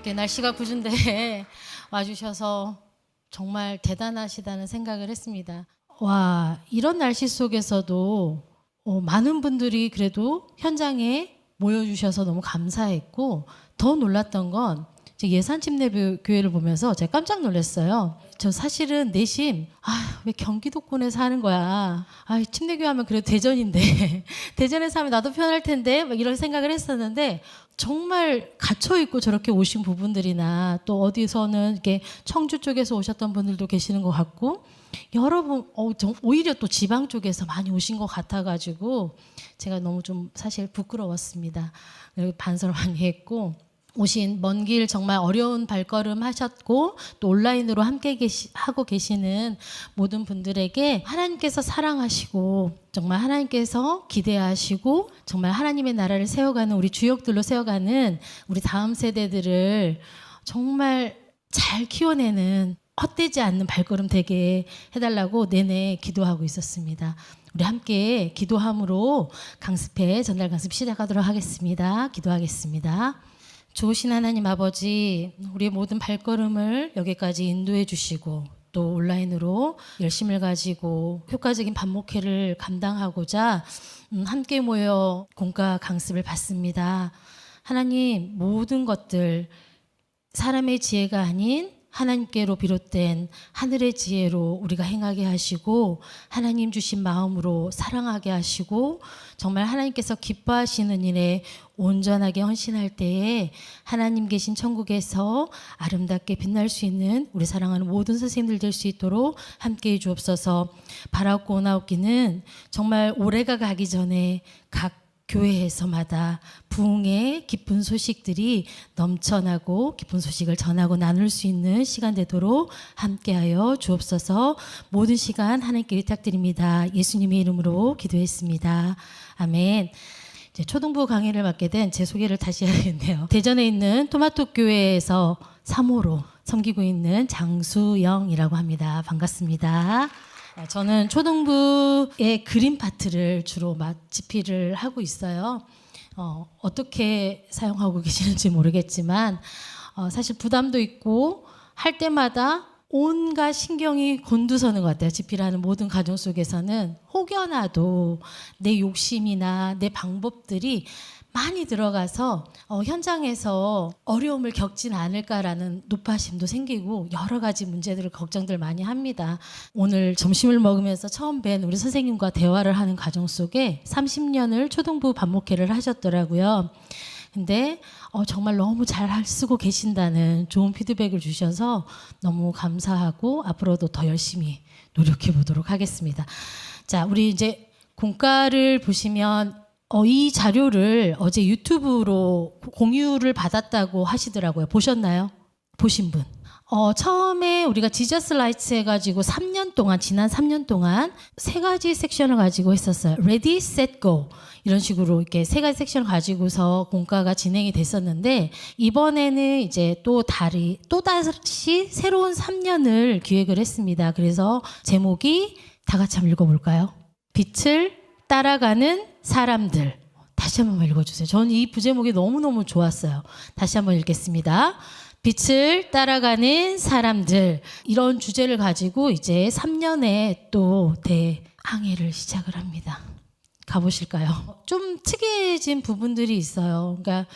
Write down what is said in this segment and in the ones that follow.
이렇게 날씨가 궂은데 와주셔서 정말 대단하시다는 생각을 했습니다. 와, 이런 날씨 속에서도 많은 분들이 그래도 현장에 모여주셔서 너무 감사했고, 더 놀랐던 건 예산침례교회를 보면서 제가 깜짝 놀랐어요. 저 사실은 내심 왜 경기도권에서 하는 거야. 침례교회 하면 그래도 대전인데 대전에서 하면 나도 편할 텐데 막 이런 생각을 했었는데, 정말 갇혀있고 저렇게 오신 부분들이나 또 어디서는 이렇게 청주 쪽에서 오셨던 분들도 계시는 것 같고, 여러분 오히려 또 지방 쪽에서 많이 오신 것 같아가지고 제가 너무 좀 사실 부끄러웠습니다. 반성을 많이 했고, 오신 먼 길 정말 어려운 발걸음 하셨고 또 온라인으로 함께 하고 계시는 모든 분들에게 하나님께서 사랑하시고 정말 하나님께서 기대하시고 정말 하나님의 나라를 세워가는 우리 주역들로 세워가는 우리 다음 세대들을 정말 잘 키워내는 헛되지 않는 발걸음 되게 해달라고 내내 기도하고 있었습니다. 우리 함께 기도함으로 강습회 전달 강습 시작하도록 하겠습니다. 기도하겠습니다. 좋으신 하나님 아버지, 우리의 모든 발걸음을 여기까지 인도해 주시고 또 온라인으로 열심을 가지고 효과적인 반목회를 감당하고자 함께 모여 공과 강습을 받습니다. 하나님, 모든 것들 사람의 지혜가 아닌 하나님께로 비롯된 하늘의 지혜로 우리가 행하게 하시고 하나님 주신 마음으로 사랑하게 하시고 정말 하나님께서 기뻐하시는 일에 온전하게 헌신할 때에 하나님 계신 천국에서 아름답게 빛날 수 있는 우리 사랑하는 모든 선생님들 될 수 있도록 함께해 주옵소서. 바라옵고 나옵기는 정말 올해가 가기 전에 각 교회에서마다 부흥의 기쁜 소식들이 넘쳐나고 기쁜 소식을 전하고 나눌 수 있는 시간 되도록 함께하여 주옵소서. 모든 시간 하나님께 의탁드립니다. 예수님의 이름으로 기도했습니다. 아멘. 이제 초등부 강의를 맡게 된 제 소개를 다시 해야겠네요. 대전에 있는 토마토 교회에서 3호로 섬기고 있는 장수영이라고 합니다. 반갑습니다. 저는 초등부의 그림 파트를 주로 집필을 하고 있어요. 어떻게 사용하고 계시는지 모르겠지만 사실 부담도 있고 할 때마다 온갖 신경이 곤두서는 것 같아요. 집필하는 모든 과정 속에서는 혹여나도 내 욕심이나 내 방법들이 많이 들어가서 현장에서 어려움을 겪진 않을까라는 노파심도 생기고 여러 가지 문제들을 걱정들 많이 합니다. 오늘 점심을 먹으면서 처음 뵌 우리 선생님과 대화를 하는 과정 속에 30년을 초등부 반목회를 하셨더라고요. 근데 정말 너무 잘 쓰고 계신다는 좋은 피드백을 주셔서 너무 감사하고 앞으로도 더 열심히 노력해 보도록 하겠습니다. 자, 우리 이제 공과를 보시면 이 자료를 어제 유튜브로 공유를 받았다고 하시더라고요. 보셨나요? 보신 분? 처음에 우리가 지저스 라이츠 해가지고 지난 3년 동안 3가지 섹션을 가지고 했었어요. Ready, Set, Go. 이런 식으로 이렇게 3가지 섹션을 가지고서 공과가 진행이 됐었는데, 이번에는 이제 또다시 새로운 3년을 기획을 했습니다. 그래서 제목이 다 같이 한번 읽어볼까요? 빛을 따라가는 사람들. 다시 한번 읽어주세요. 저는 이 부제목이 너무너무 좋았어요. 다시 한번 읽겠습니다. 빛을 따라가는 사람들. 이런 주제를 가지고 이제 3년에 또 대항해를 시작을 합니다. 가보실까요? 좀 특이해진 부분들이 있어요. 그러니까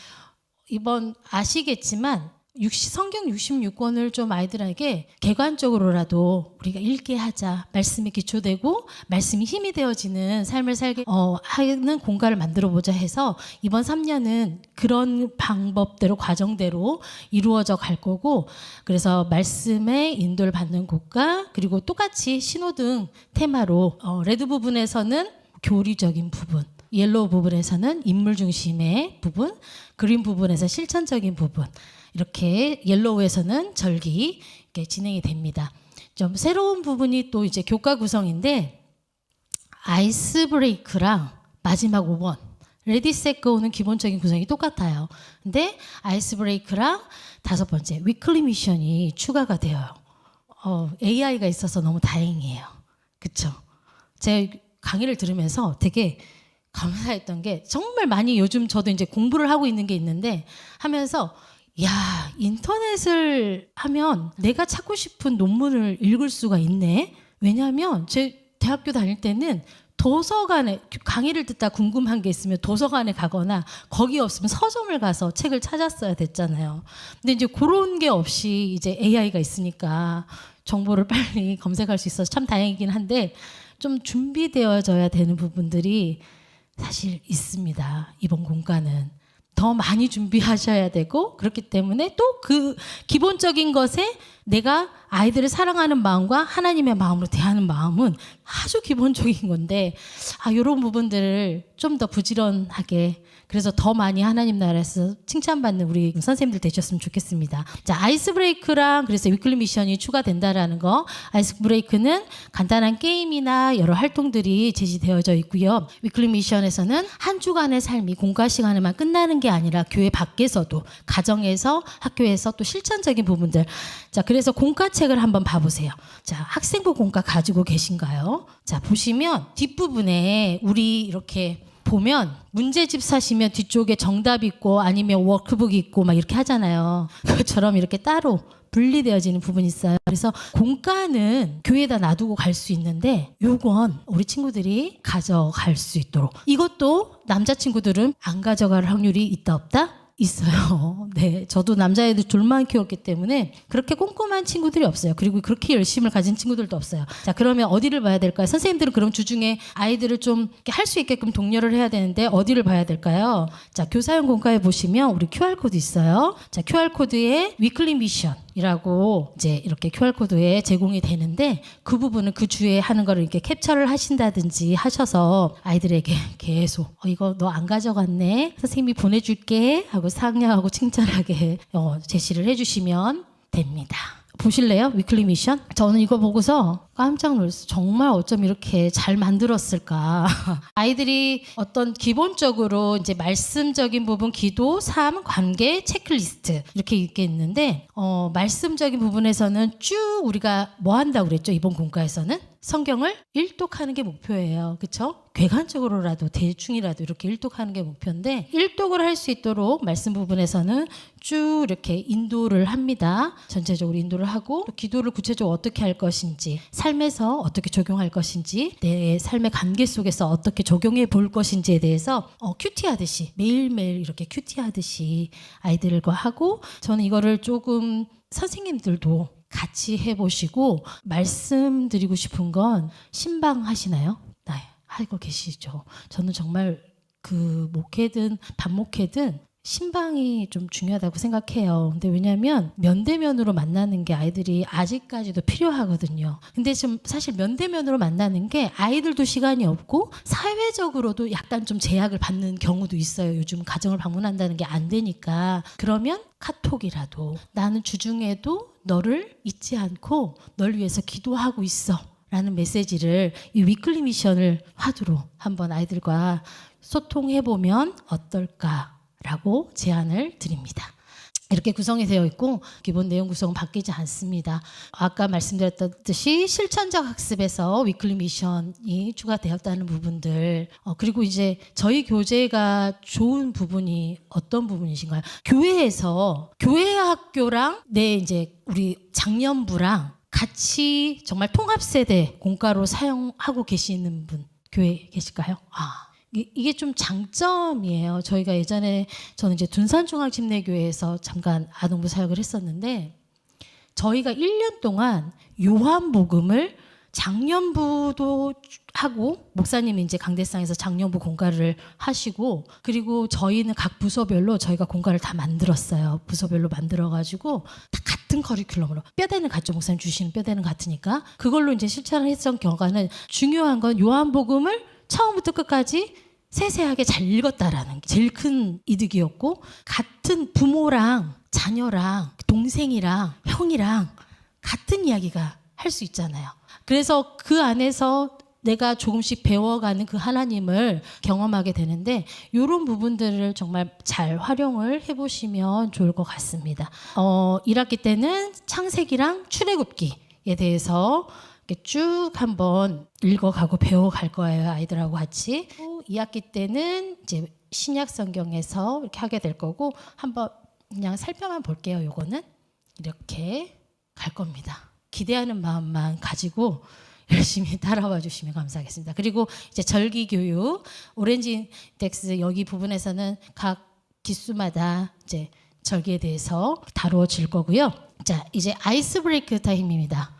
이번 아시겠지만 성경 66권을 좀 아이들에게 객관적으로라도 우리가 읽게 하자, 말씀에 기초되고 말씀이 힘이 되어지는 삶을 살게 하는 공간을 만들어보자 해서 이번 3년은 그런 방법대로 과정대로 이루어져 갈 거고, 그래서 말씀에 인도를 받는 곳과 그리고 똑같이 신호등 테마로 레드 부분에서는 교리적인 부분, 옐로우 부분에서는 인물 중심의 부분, 그린 부분에서 실천적인 부분, 이렇게 옐로우에서는 절기 이렇게 진행이 됩니다. 좀 새로운 부분이 또 이제 교과 구성인데, 아이스 브레이크랑 마지막 5번 레디 셋 고는 기본적인 구성이 똑같아요. 근데 아이스 브레이크랑 5번째 위클리 미션이 추가가 되어요. AI가 있어서 너무 다행이에요. 그쵸? 제가 강의를 들으면서 되게 감사했던 게, 정말 많이 요즘 저도 이제 공부를 하고 있는 게 있는데 하면서 야, 인터넷을 하면 내가 찾고 싶은 논문을 읽을 수가 있네. 왜냐하면 제 대학교 다닐 때는 도서관에 강의를 듣다 궁금한 게 있으면 도서관에 가거나 거기 없으면 서점을 가서 책을 찾았어야 됐잖아요. 근데 이제 그런 게 없이 이제 AI가 있으니까 정보를 빨리 검색할 수 있어서 참 다행이긴 한데 좀 준비되어져야 되는 부분들이 사실 있습니다. 이번 공과는. 더 많이 준비하셔야 되고 그렇기 때문에 또 그 기본적인 것에 내가 아이들을 사랑하는 마음과 하나님의 마음으로 대하는 마음은 아주 기본적인 건데 이런 부분들을 좀 더 부지런하게 그래서 더 많이 하나님 나라에서 칭찬받는 우리 선생님들 되셨으면 좋겠습니다. 자, 아이스 브레이크랑 그래서 위클리 미션이 추가된다라는 거. 아이스 브레이크는 간단한 게임이나 여러 활동들이 제시되어져 있고요. 위클리 미션에서는 한 주간의 삶이 공과 시간에만 끝나는 게 아니라 교회 밖에서도 가정에서 학교에서 또 실천적인 부분들. 자, 그래서 공과책을 한번 봐보세요. 자, 학생부 공과 가지고 계신가요? 자, 보시면 뒷부분에 우리 이렇게 보면 문제집 사시면 뒤쪽에 정답 있고 아니면 워크북 있고 막 이렇게 하잖아요. 그것처럼 이렇게 따로 분리되어지는 부분이 있어요. 그래서 공과는 교회에다 놔두고 갈 수 있는데 요건 우리 친구들이 가져갈 수 있도록 이것도 남자친구들은 안 가져갈 확률이 있다 없다? 있어요. 네, 저도 남자애들 둘만 키웠기 때문에 그렇게 꼼꼼한 친구들이 없어요. 그리고 그렇게 열심을 가진 친구들도 없어요. 자, 그러면 어디를 봐야 될까요? 선생님들은 그럼 주중에 아이들을 좀 할 수 있게끔 독려를 해야 되는데 어디를 봐야 될까요? 자, 교사용 공과에 보시면 우리 QR코드 있어요. 자, QR코드에 위클리 미션이라고 이제 이렇게 QR코드에 제공이 되는데 그 부분은 그 주에 하는 거를 이렇게 캡처를 하신다든지 하셔서 아이들에게 계속 이거 너 안 가져갔네. 선생님이 보내줄게 하고 상냥하고 친절하게 제시를 해주시면 됩니다. 보실래요? 위클리 미션? 저는 이거 보고서 깜짝 놀랐어요. 정말 어쩜 이렇게 잘 만들었을까. 아이들이 어떤 기본적으로 이제 말씀적인 부분, 기도, 삶, 관계, 체크리스트 이렇게 있겠는데 말씀적인 부분에서는 쭉 우리가 뭐 한다고 그랬죠? 이번 공과에서는 성경을 일독하는 게 목표예요. 그렇죠? 객관적으로라도 대충이라도 이렇게 일독하는 게 목표인데 일독을 할 수 있도록 말씀 부분에서는 쭉 이렇게 인도를 합니다. 전체적으로 인도를 하고 또 기도를 구체적으로 어떻게 할 것인지 삶에서 어떻게 적용할 것인지 내 삶의 관계 속에서 어떻게 적용해 볼 것인지에 대해서 큐티하듯이 매일매일 이렇게 큐티하듯이 아이들과 하고 저는 이거를 조금 선생님들도 같이 해보시고 말씀드리고 싶은 건 신방하시나요? 네, 하고 계시죠. 저는 정말 그 목회든 반목회든 신방이 좀 중요하다고 생각해요. 근데 왜냐하면 면대면으로 만나는 게 아이들이 아직까지도 필요하거든요. 근데 좀 사실 면대면으로 만나는 게 아이들도 시간이 없고 사회적으로도 약간 좀 제약을 받는 경우도 있어요. 요즘 가정을 방문한다는 게 안 되니까. 그러면 카톡이라도 나는 주중에도 너를 잊지 않고 널 위해서 기도하고 있어 라는 메시지를 이 위클리 미션을 화두로 한번 아이들과 소통해보면 어떨까 라고 제안을 드립니다. 이렇게 구성이 되어 있고 기본 내용 구성은 바뀌지 않습니다. 아까 말씀드렸듯이 실천적 학습에서 위클리 미션이 추가되었다는 부분들 그리고 이제 저희 교재가 좋은 부분이 어떤 부분이신가요? 교회에서 교회 학교랑 이제 우리 장년부랑 같이 정말 통합세대 공과로 사용하고 계시는 분 교회 계실까요? 이게 좀 장점이에요. 저희가 예전에 저는 이제 둔산중앙침례교회에서 잠깐 아동부 사역을 했었는데 저희가 1년 동안 요한복음을 장년부도 하고 목사님이 이제 강대상에서 장년부 공과를 하시고 그리고 저희는 각 부서별로 저희가 공과를 다 만들었어요. 부서별로 만들어가지고 다 같은 커리큘럼으로 뼈대는 같죠. 목사님 주시는 뼈대는 같으니까 그걸로 이제 실천을 했던 경과는 중요한 건 요한복음을 처음부터 끝까지 세세하게 잘 읽었다라는 게 제일 큰 이득이었고 같은 부모랑 자녀랑 동생이랑 형이랑 같은 이야기가 할 수 있잖아요. 그래서 그 안에서 내가 조금씩 배워가는 그 하나님을 경험하게 되는데 이런 부분들을 정말 잘 활용을 해보시면 좋을 것 같습니다. 1학기 때는 창세기랑 출애굽기에 대해서 쭉 한번 읽어가고 배워갈 거예요. 아이들하고 같이. 2학기 때는 이제 신약 성경에서 이렇게 하게 될 거고 한번 그냥 살펴만 볼게요. 요거는 이렇게 갈 겁니다. 기대하는 마음만 가지고 열심히 따라와 주시면 감사하겠습니다. 그리고 이제 절기 교육 오렌지 텍스 여기 부분에서는 각 기수마다 이제 절기에 대해서 다루어질 거고요. 자, 이제 아이스 브레이크 타임입니다.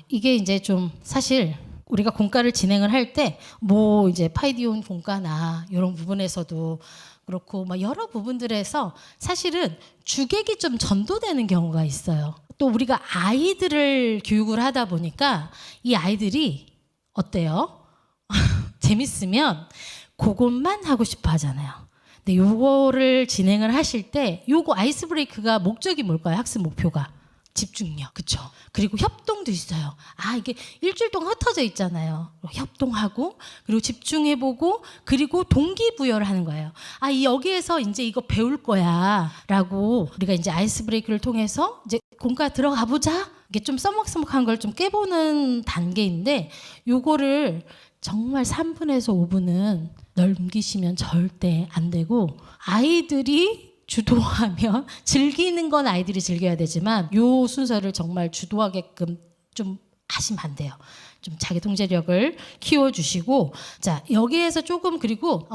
이게 이제 좀 사실 우리가 공과를 진행을 할 때 뭐 이제 파이디온 공과나 이런 부분에서도 그렇고 막 여러 부분들에서 사실은 주객이 좀 전도되는 경우가 있어요. 또 우리가 아이들을 교육을 하다 보니까 이 아이들이 어때요? 재밌으면 그것만 하고 싶어 하잖아요. 근데 요거를 진행을 하실 때 요거 아이스 브레이크가 목적이 뭘까요? 학습 목표가 집중력, 그렇죠? 그리고 협동도 있어요. 이게 일주일 동안 흩어져 있잖아요. 협동하고 그리고 집중해보고 그리고 동기부여를 하는 거예요. 여기에서 이제 이거 배울 거야라고 우리가 이제 아이스 브레이크를 통해서 이제 공과 들어가 보자. 이게 좀 써먹써먹한 걸 좀 깨보는 단계인데 요거를 정말 3분에서 5분은 넘기시면 절대 안 되고 아이들이 주도하면 즐기는 건 아이들이 즐겨야 되지만 요 순서를 정말 주도하게끔 좀 하시면 안 돼요. 좀 자기 통제력을 키워주시고 자 여기에서 조금 그리고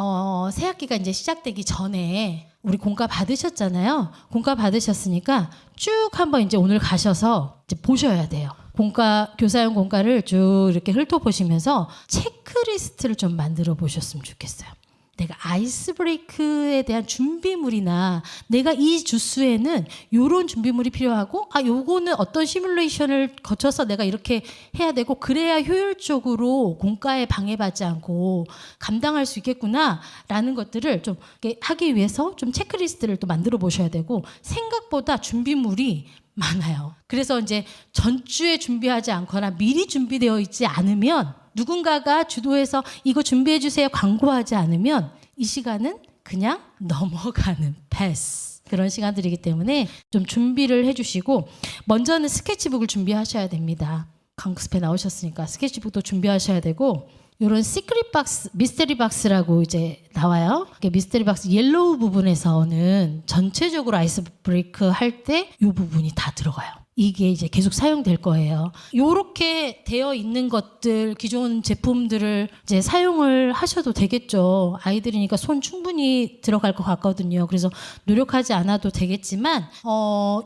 새 학기가 이제 시작되기 전에 우리 공과 받으셨잖아요. 공과 받으셨으니까 쭉 한번 이제 오늘 가셔서 이제 보셔야 돼요. 공과 교사용 공과를 쭉 이렇게 훑어보시면서 체크리스트를 좀 만들어 보셨으면 좋겠어요. 내가 아이스 브레이크에 대한 준비물이나 내가 이 주수에는 이런 준비물이 필요하고 요거는 어떤 시뮬레이션을 거쳐서 내가 이렇게 해야 되고 그래야 효율적으로 공과에 방해받지 않고 감당할 수 있겠구나라는 것들을 좀 하기 위해서 좀 체크리스트를 또 만들어 보셔야 되고 생각보다 준비물이 많아요. 그래서 이제 전주에 준비하지 않거나 미리 준비되어 있지 않으면 누군가가 주도해서 이거 준비해 주세요 광고하지 않으면 이 시간은 그냥 넘어가는 패스 그런 시간들이기 때문에 좀 준비를 해주시고 먼저는 스케치북을 준비하셔야 됩니다. 강습에 나오셨으니까 스케치북도 준비하셔야 되고 이런 시크릿 박스, 미스테리 박스라고 이제 나와요. 미스테리 박스 옐로우 부분에서는 전체적으로 아이스 브레이크 할 때 이 부분이 다 들어가요. 이게 이제 계속 사용될 거예요. 요렇게 되어 있는 것들, 기존 제품들을 이제 사용을 하셔도 되겠죠. 아이들이니까 손 충분히 들어갈 것 같거든요. 그래서 노력하지 않아도 되겠지만,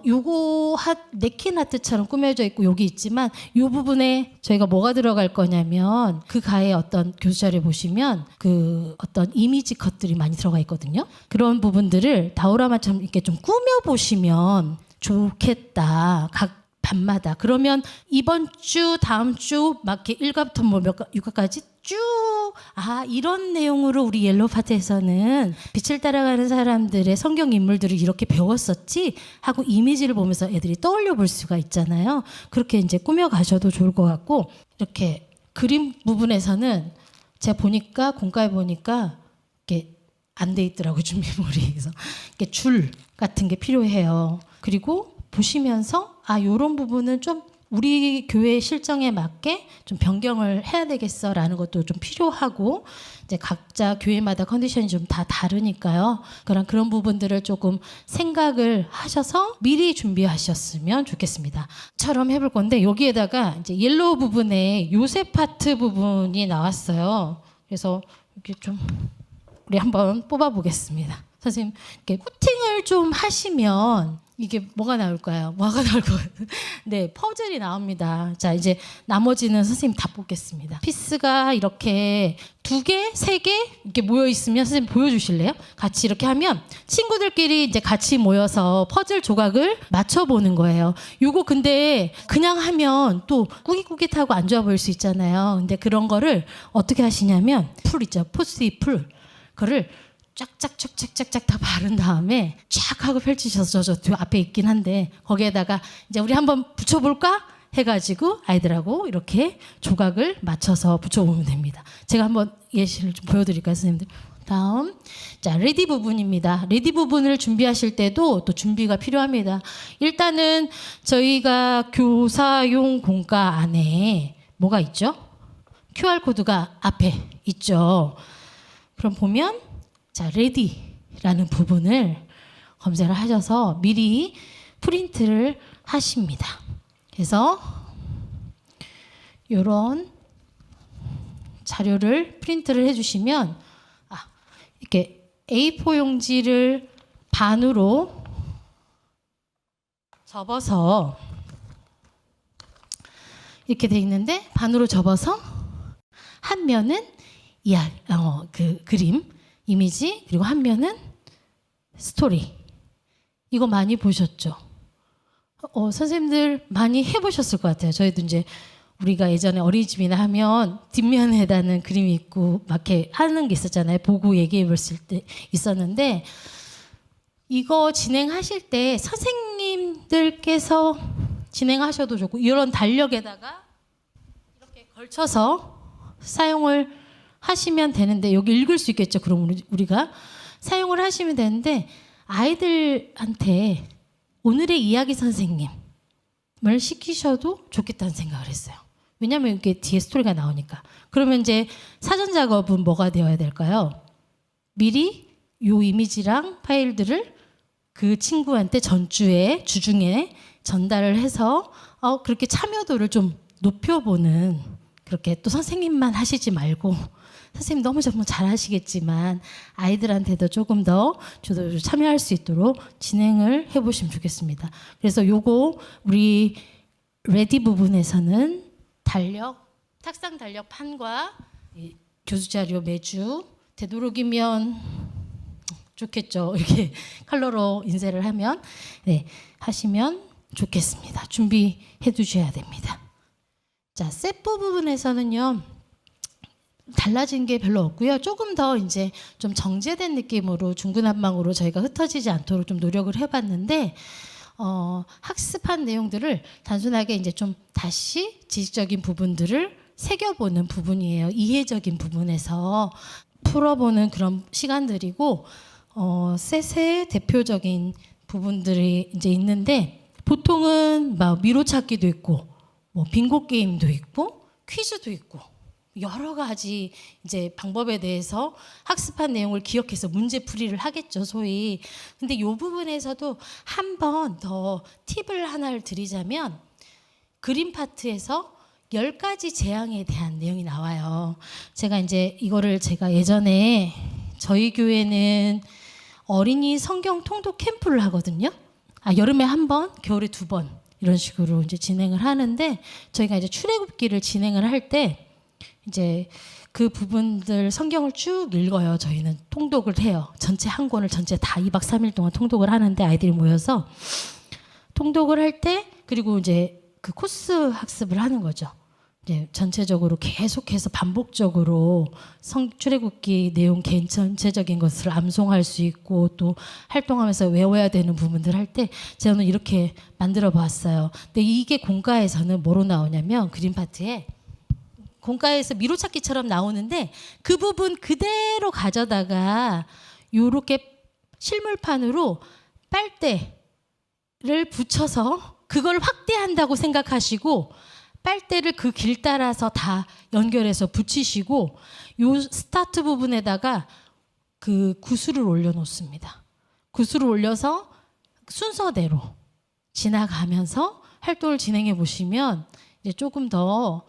요거 냅킨 하트처럼 꾸며져 있고 여기 있지만, 요 부분에 저희가 뭐가 들어갈 거냐면, 그 가에 어떤 교수자료 보시면, 그 어떤 이미지 컷들이 많이 들어가 있거든요. 그런 부분들을 다오라마처럼 이렇게 좀 꾸며보시면, 좋겠다. 각 밤마다. 그러면 이번 주, 다음 주 막 이렇게 1과부터 뭐 몇 6과까지 쭉 이런 내용으로 우리 옐로우 파트에서는 빛을 따라가는 사람들의 성경 인물들을 이렇게 배웠었지 하고 이미지를 보면서 애들이 떠올려 볼 수가 있잖아요. 그렇게 이제 꾸며 가셔도 좋을 것 같고 이렇게 그림 부분에서는 제가 보니까 공과에 보니까 이렇게 안 돼 있더라고요. 준비물이. 그래서 이렇게 줄 같은 게 필요해요. 그리고 보시면서 요런 부분은 좀 우리 교회 실정에 맞게 좀 변경을 해야 되겠어라는 것도 좀 필요하고 이제 각자 교회마다 컨디션이 좀 다 다르니까요. 그런 부분들을 조금 생각을 하셔서 미리 준비하셨으면 좋겠습니다. 처럼 해볼 건데 여기에다가 이제 옐로우 부분에 요셉 파트 부분이 나왔어요. 그래서 이렇게 좀 우리 한번 뽑아보겠습니다. 선생님, 이렇게 코팅을 좀 하시면 이게 뭐가 나올까요? 뭐가 나올 것 같아요? 네, 퍼즐이 나옵니다. 자, 이제 나머지는 선생님 다 뽑겠습니다. 피스가 이렇게 2개, 3개 이렇게 모여 있으면 선생님 보여주실래요? 같이 이렇게 하면 친구들끼리 이제 같이 모여서 퍼즐 조각을 맞춰보는 거예요. 요거 근데 그냥 하면 또 꾸깃꾸깃하고 안 좋아 보일 수 있잖아요. 근데 그런 거를 어떻게 하시냐면 풀 있죠, 포스트잇 풀. 그거를 쫙쫙쫙쫙쫙쫙 다 바른 다음에 쫙 하고 펼치셔서 저 앞에 있긴 한데 거기에다가 이제 우리 한번 붙여볼까 해가지고 아이들하고 이렇게 조각을 맞춰서 붙여보면 됩니다. 제가 한번 예시를 좀 보여드릴까요, 선생님들? 다음, 자, 레디 부분입니다. 레디 부분을 준비하실 때도 또 준비가 필요합니다. 일단은 저희가 교사용 공과 안에 뭐가 있죠? QR코드가 앞에 있죠. 그럼 보면 자, 레디라는 부분을 검색을 하셔서 미리 프린트를 하십니다. 그래서 이런 자료를 프린트를 해주시면 이렇게 A4 용지를 반으로 접어서 이렇게 돼 있는데 반으로 접어서 한 면은 그 그림, 이미지, 그리고 한 면은 스토리. 이거 많이 보셨죠? 선생님들 많이 해보셨을 것 같아요. 저희도 이제 우리가 예전에 어린이집이나 하면 뒷면에다는 그림이 있고 막 이렇게 하는 게 있었잖아요. 보고 얘기해 봤을 때 있었는데 이거 진행하실 때 선생님들께서 진행하셔도 좋고 이런 달력에다가 이렇게 걸쳐서 사용을 하시면 되는데 여기 읽을 수 있겠죠. 그럼 우리가 사용을 하시면 되는데 아이들한테 오늘의 이야기 선생님을 시키셔도 좋겠다는 생각을 했어요. 왜냐하면 이게 뒤에 스토리가 나오니까. 그러면 이제 사전 작업은 뭐가 되어야 될까요? 미리 요 이미지랑 파일들을 그 친구한테 전주에 주중에 전달을 해서 그렇게 참여도를 좀 높여보는, 그렇게 또 선생님만 하시지 말고 선생님 너무 정말 잘하시겠지만 아이들한테도 조금 더 주도적으로 참여할 수 있도록 진행을 해보시면 좋겠습니다. 그래서 요거 우리 레디 부분에서는 달력, 탁상 달력 판과 교수 자료 매주 되도록이면 좋겠죠. 이렇게 컬러로 인쇄를 하면 하시면 좋겠습니다. 준비해 두셔야 됩니다. 자, 셋부 부분에서는요. 달라진 게 별로 없고요. 조금 더 이제 좀 정제된 느낌으로 중구난방으로 저희가 흩어지지 않도록 좀 노력을 해봤는데 학습한 내용들을 단순하게 이제 좀 다시 지식적인 부분들을 새겨보는 부분이에요. 이해적인 부분에서 풀어보는 그런 시간들이고 셋의 대표적인 부분들이 이제 있는데 보통은 막 미로찾기도 있고 뭐 빙고 게임도 있고 퀴즈도 있고 여러 가지 이제 방법에 대해서 학습한 내용을 기억해서 문제 풀이를 하겠죠, 소위. 근데 이 부분에서도 한 번 더 팁을 하나를 드리자면 그림 파트에서 10가지 재앙에 대한 내용이 나와요. 제가 이제 이거를 제가 예전에 저희 교회는 어린이 성경 통독 캠프를 하거든요. 여름에 한 번, 겨울에 2번 이런 식으로 이제 진행을 하는데 저희가 이제 출애굽기를 진행을 할 때 이제 그 부분들 성경을 쭉 읽어요. 저희는 통독을 해요. 전체 한 권을 전체 다 2박 3일 동안 통독을 하는데 아이들이 모여서 통독을 할 때 그리고 이제 그 코스 학습을 하는 거죠. 이제 전체적으로 계속해서 반복적으로 출애굽기 내용 전체적인 것을 암송할 수 있고 또 활동하면서 외워야 되는 부분들 할 때 저는 이렇게 만들어 봤어요. 근데 이게 공과에서는 뭐로 나오냐면 그림 파트에 공과에서 미로찾기처럼 나오는데 그 부분 그대로 가져다가 요렇게 실물판으로 빨대를 붙여서 그걸 확대한다고 생각하시고 빨대를 그 길 따라서 다 연결해서 붙이시고 요 스타트 부분에다가 그 구슬을 올려놓습니다. 구슬을 올려서 순서대로 지나가면서 활동을 진행해 보시면 이제 조금 더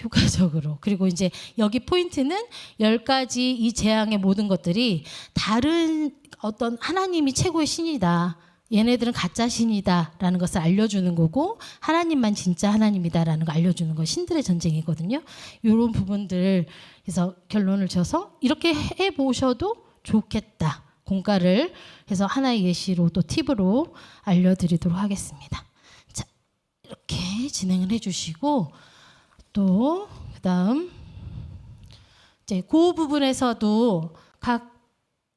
효과적으로. 그리고 이제 여기 포인트는 10가지 이 재앙의 모든 것들이 다른 어떤 하나님이 최고의 신이다. 얘네들은 가짜 신이다라는 것을 알려주는 거고 하나님만 진짜 하나님이다라는 거 알려주는 거 신들의 전쟁이거든요. 이런 부분들 그래서 결론을 지어서 이렇게 해보셔도 좋겠다. 공과를 해서 하나의 예시로 또 팁으로 알려드리도록 하겠습니다. 자, 이렇게 진행을 해주시고 또 그다음 이제 그 부분에서도 각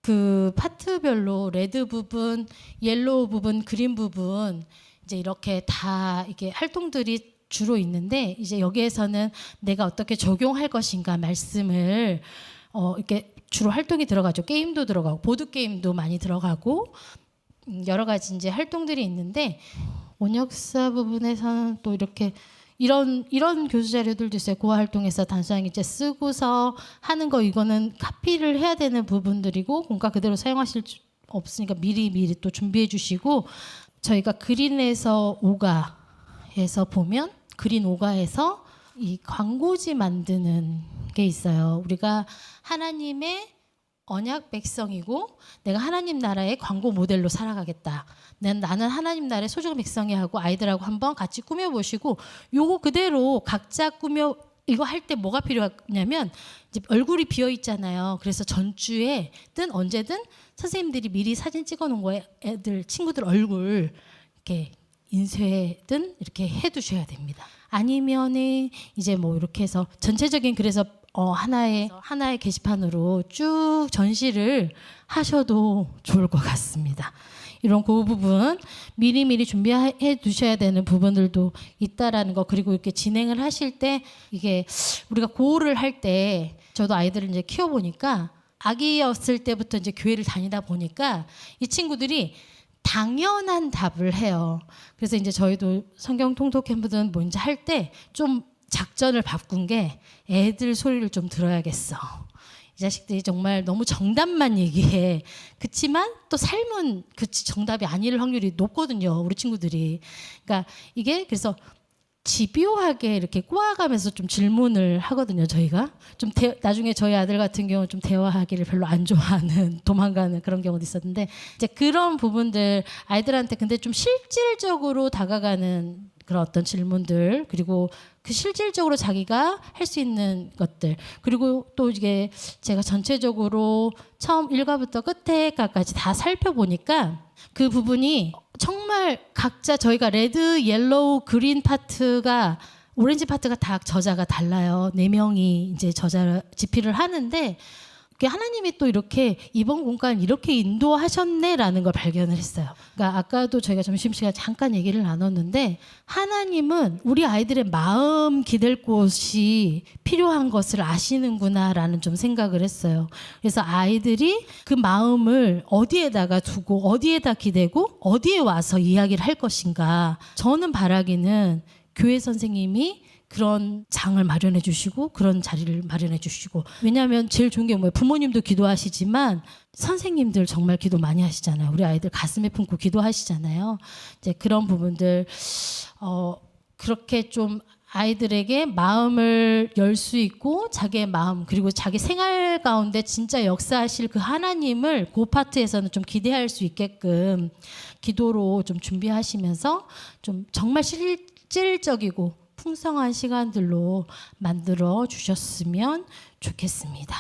그 파트별로 레드 부분, 옐로우 부분, 그린 부분 이제 이렇게 다 이게 활동들이 주로 있는데 이제 여기에서는 내가 어떻게 적용할 것인가 말씀을 이렇게 주로 활동이 들어가죠. 게임도 들어가고 보드 게임도 많이 들어가고 여러 가지 이제 활동들이 있는데 원역사 부분에서는 또 이렇게 이런 교수 자료들도 있어요. 고아 활동에서 단순하게 이제 쓰고서 하는 거 이거는 카피를 해야 되는 부분들이고 공과 그대로 사용하실 없으니까 미리 또 준비해 주시고 저희가 그린에서 오가에서 보면 그린 오가에서 이 광고지 만드는 게 있어요. 우리가 하나님의 언약 백성이고 내가 하나님 나라의 광고 모델로 살아가겠다. 나는 하나님 나라의 소중한 백성이 하고 아이들하고 한번 같이 꾸며보시고 요거 그대로 각자 꾸며 이거 할 때 뭐가 필요하냐면 이제 얼굴이 비어 있잖아요. 그래서 전주에든 언제든 선생님들이 미리 사진 찍어 놓은 거에 애들 친구들 얼굴 이렇게 인쇄든 이렇게 해 두셔야 됩니다. 아니면은 이제 뭐 이렇게 해서 전체적인 그래서 하나의 게시판으로 쭉 전시를 하셔도 좋을 것 같습니다. 이런 그 부분 미리미리 준비해 두셔야 되는 부분들도 있다라는 거. 그리고 이렇게 진행을 하실 때 이게 우리가 고를 할 때 저도 아이들을 이제 키워보니까 아기였을 때부터 이제 교회를 다니다 보니까 이 친구들이 당연한 답을 해요. 그래서 이제 저희도 성경 통독 캠프든 뭐 이제 할 때 좀 작전을 바꾼 게 애들 소리를 좀 들어야겠어. 이 자식들이 정말 너무 정답만 얘기해. 그치만 또 삶은 정답이 아닐 확률이 높거든요. 우리 친구들이. 그러니까 이게 그래서 집요하게 이렇게 꼬아가면서 좀 질문을 하거든요. 저희가 좀 나중에 저희 아들 같은 경우는 좀 대화하기를 별로 안 좋아하는 도망가는 그런 경우도 있었는데 이제 그런 부분들 아이들한테 근데 좀 실질적으로 다가가는 그런 어떤 질문들 그리고 그 실질적으로 자기가 할 수 있는 것들 그리고 또 이게 제가 전체적으로 처음 1과부터 끝에까지 다 살펴보니까 그 부분이 정말 각자 저희가 레드, 옐로우, 그린 파트가 오렌지 파트가 다 저자가 달라요. 4명이 이제 저자 집필을 하는데 하나님이 또 이렇게 이번 공간 이렇게 인도하셨네라는 걸 발견을 했어요. 그러니까 아까도 저희가 점심시간에 잠깐 얘기를 나눴는데 하나님은 우리 아이들의 마음 기댈 곳이 필요한 것을 아시는구나라는 좀 생각을 했어요. 그래서 아이들이 그 마음을 어디에다가 두고 어디에다 기대고 어디에 와서 이야기를 할 것인가. 저는 바라기는 교회 선생님이 그런 장을 마련해 주시고 그런 자리를 마련해 주시고 왜냐하면 제일 좋은 게 뭐예요? 부모님도 기도하시지만 선생님들 정말 기도 많이 하시잖아요. 우리 아이들 가슴에 품고 기도하시잖아요. 이제 그런 부분들 그렇게 좀 아이들에게 마음을 열 수 있고 자기의 마음 그리고 자기 생활 가운데 진짜 역사하실 그 하나님을 그 파트에서는 좀 기대할 수 있게끔 기도로 좀 준비하시면서 좀 정말 실질적이고 풍성한 시간들로 만들어 주셨으면 좋겠습니다.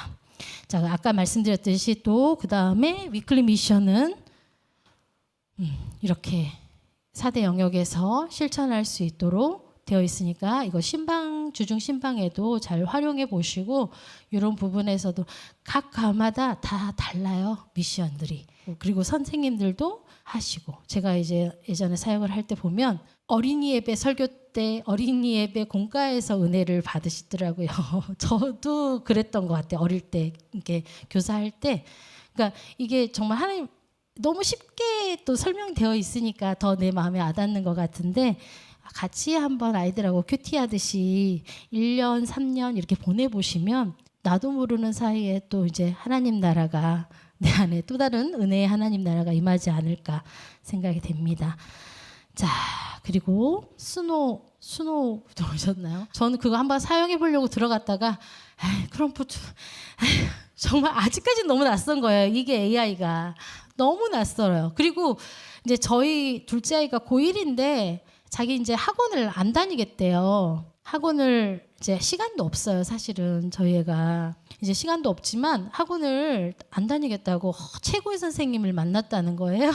자, 아까 말씀드렸듯이 또 그 다음에 위클리 미션은 이렇게 4대 영역에서 실천할 수 있도록 되어 있으니까 이거 주중 신방에도 잘 활용해 보시고 이런 부분에서도 각 과마다 다 달라요. 미션들이. 그리고 선생님들도 하시고 제가 이제 예전에 사역을 할 때 보면 어린이 예배 설교 때 어린이 예배 공과에서 은혜를 받으시더라고요. 저도 그랬던 것 같아요. 어릴 때 이렇게 교사할 때. 그러니까 이게 정말 하나님 너무 쉽게 또 설명되어 있으니까 더 내 마음에 와닿는 것 같은데 같이 한번 아이들하고 큐티하듯이 1년, 3년 이렇게 보내보시면 나도 모르는 사이에 또 이제 하나님 나라가 내 안에 또 다른 은혜의 하나님 나라가 임하지 않을까 생각이 됩니다. 자, 그리고 스노우 들어오셨나요? 저는 그거 한번 사용해 보려고 들어갔다가 크롬프트 정말 아직까지는 너무 낯선 거예요. 이게 AI가 너무 낯설어요. 그리고 이제 저희 둘째 아이가 고1인데 자기 이제 학원을 안 다니겠대요. 학원을 이제 시간도 없어요. 사실은 저희 애가 이제 시간도 없지만 학원을 안 다니겠다고 최고의 선생님을 만났다는 거예요.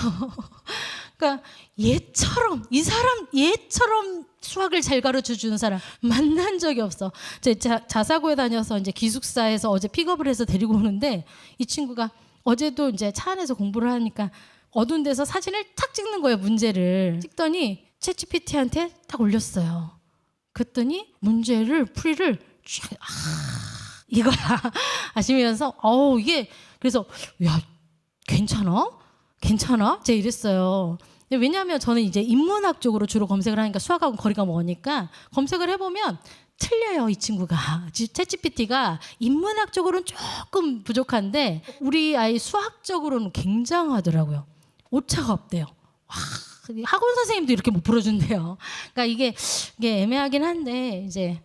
그러니까 얘처럼 이 사람 얘처럼 수학을 잘 가르쳐 주는 사람 만난 적이 없어. 제 자사고에 다녀서 이제 기숙사에서 어제 픽업을 해서 데리고 오는데 이 친구가 어제도 이제 차 안에서 공부를 하니까 어두운 데서 사진을 탁 찍는 거예요. 문제를 찍더니 챗GPT한테 딱 올렸어요. 그랬더니 문제를 풀이를 쫙 이거야 하시면서 이게 그래서 야 괜찮아? 제가 이랬어요. 근데 왜냐하면 저는 이제 인문학 쪽으로 주로 검색을 하니까 수학하고 거리가 머니까 검색을 해보면 틀려요. 이 친구가 챗GPT가 인문학적으로는 조금 부족한데 우리 아이 수학적으로는 굉장하더라고요. 오차가 없대요. 와, 학원 선생님도 이렇게 못 풀어준대요. 그러니까 이게 애매하긴 한데 이제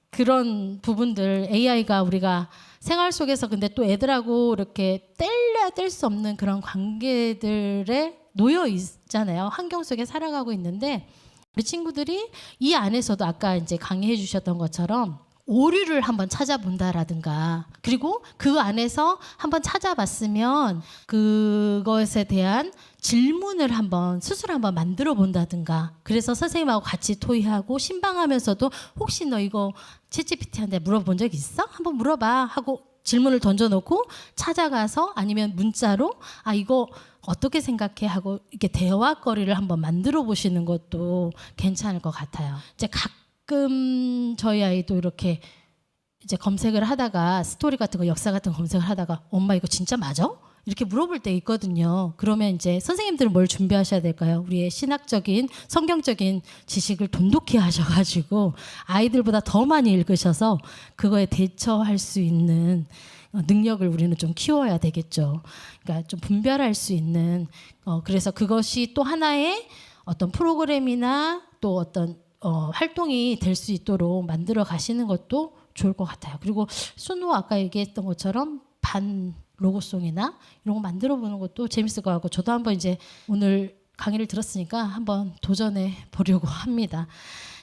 그런 부분들 AI가 우리가 생활 속에서 근데 또 애들하고 이렇게 뗄래야 뗄 수 없는 그런 관계들에 놓여 있잖아요. 환경 속에 살아가고 있는데 우리 친구들이 이 안에서도 아까 이제 강의해 주셨던 것처럼 오류를 한번 찾아본다라든가 그리고 그 안에서 한번 찾아봤으면 그것에 대한 질문을 한번 스스로 한번 만들어 본다든가 그래서 선생님하고 같이 토의하고 신방하면서도 혹시 너 이거 챗GPT한테 물어본 적 있어? 한번 물어봐 하고 질문을 던져놓고 찾아가서 아니면 문자로 이거 어떻게 생각해 하고 이렇게 대화거리를 한번 만들어 보시는 것도 괜찮을 것 같아요. 이제 가끔 저희 아이도 이렇게 이제 검색을 하다가 스토리 같은 거 역사 같은 거 검색을 하다가 엄마 이거 진짜 맞아? 이렇게 물어볼 때 있거든요. 그러면 이제 선생님들은 뭘 준비하셔야 될까요? 우리의 신학적인 성경적인 지식을 돈독히 하셔가지고 아이들보다 더 많이 읽으셔서 그거에 대처할 수 있는 능력을 우리는 좀 키워야 되겠죠. 그러니까 좀 분별할 수 있는 그래서 그것이 또 하나의 어떤 프로그램이나 또 어떤 활동이 될 수 있도록 만들어 가시는 것도 좋을 것 같아요. 그리고 순우 아까 얘기했던 것처럼 반 로고송이나 이런 거 만들어 보는 것도 재밌을 것 같고 저도 한번 이제 오늘 강의를 들었으니까 한번 도전해 보려고 합니다.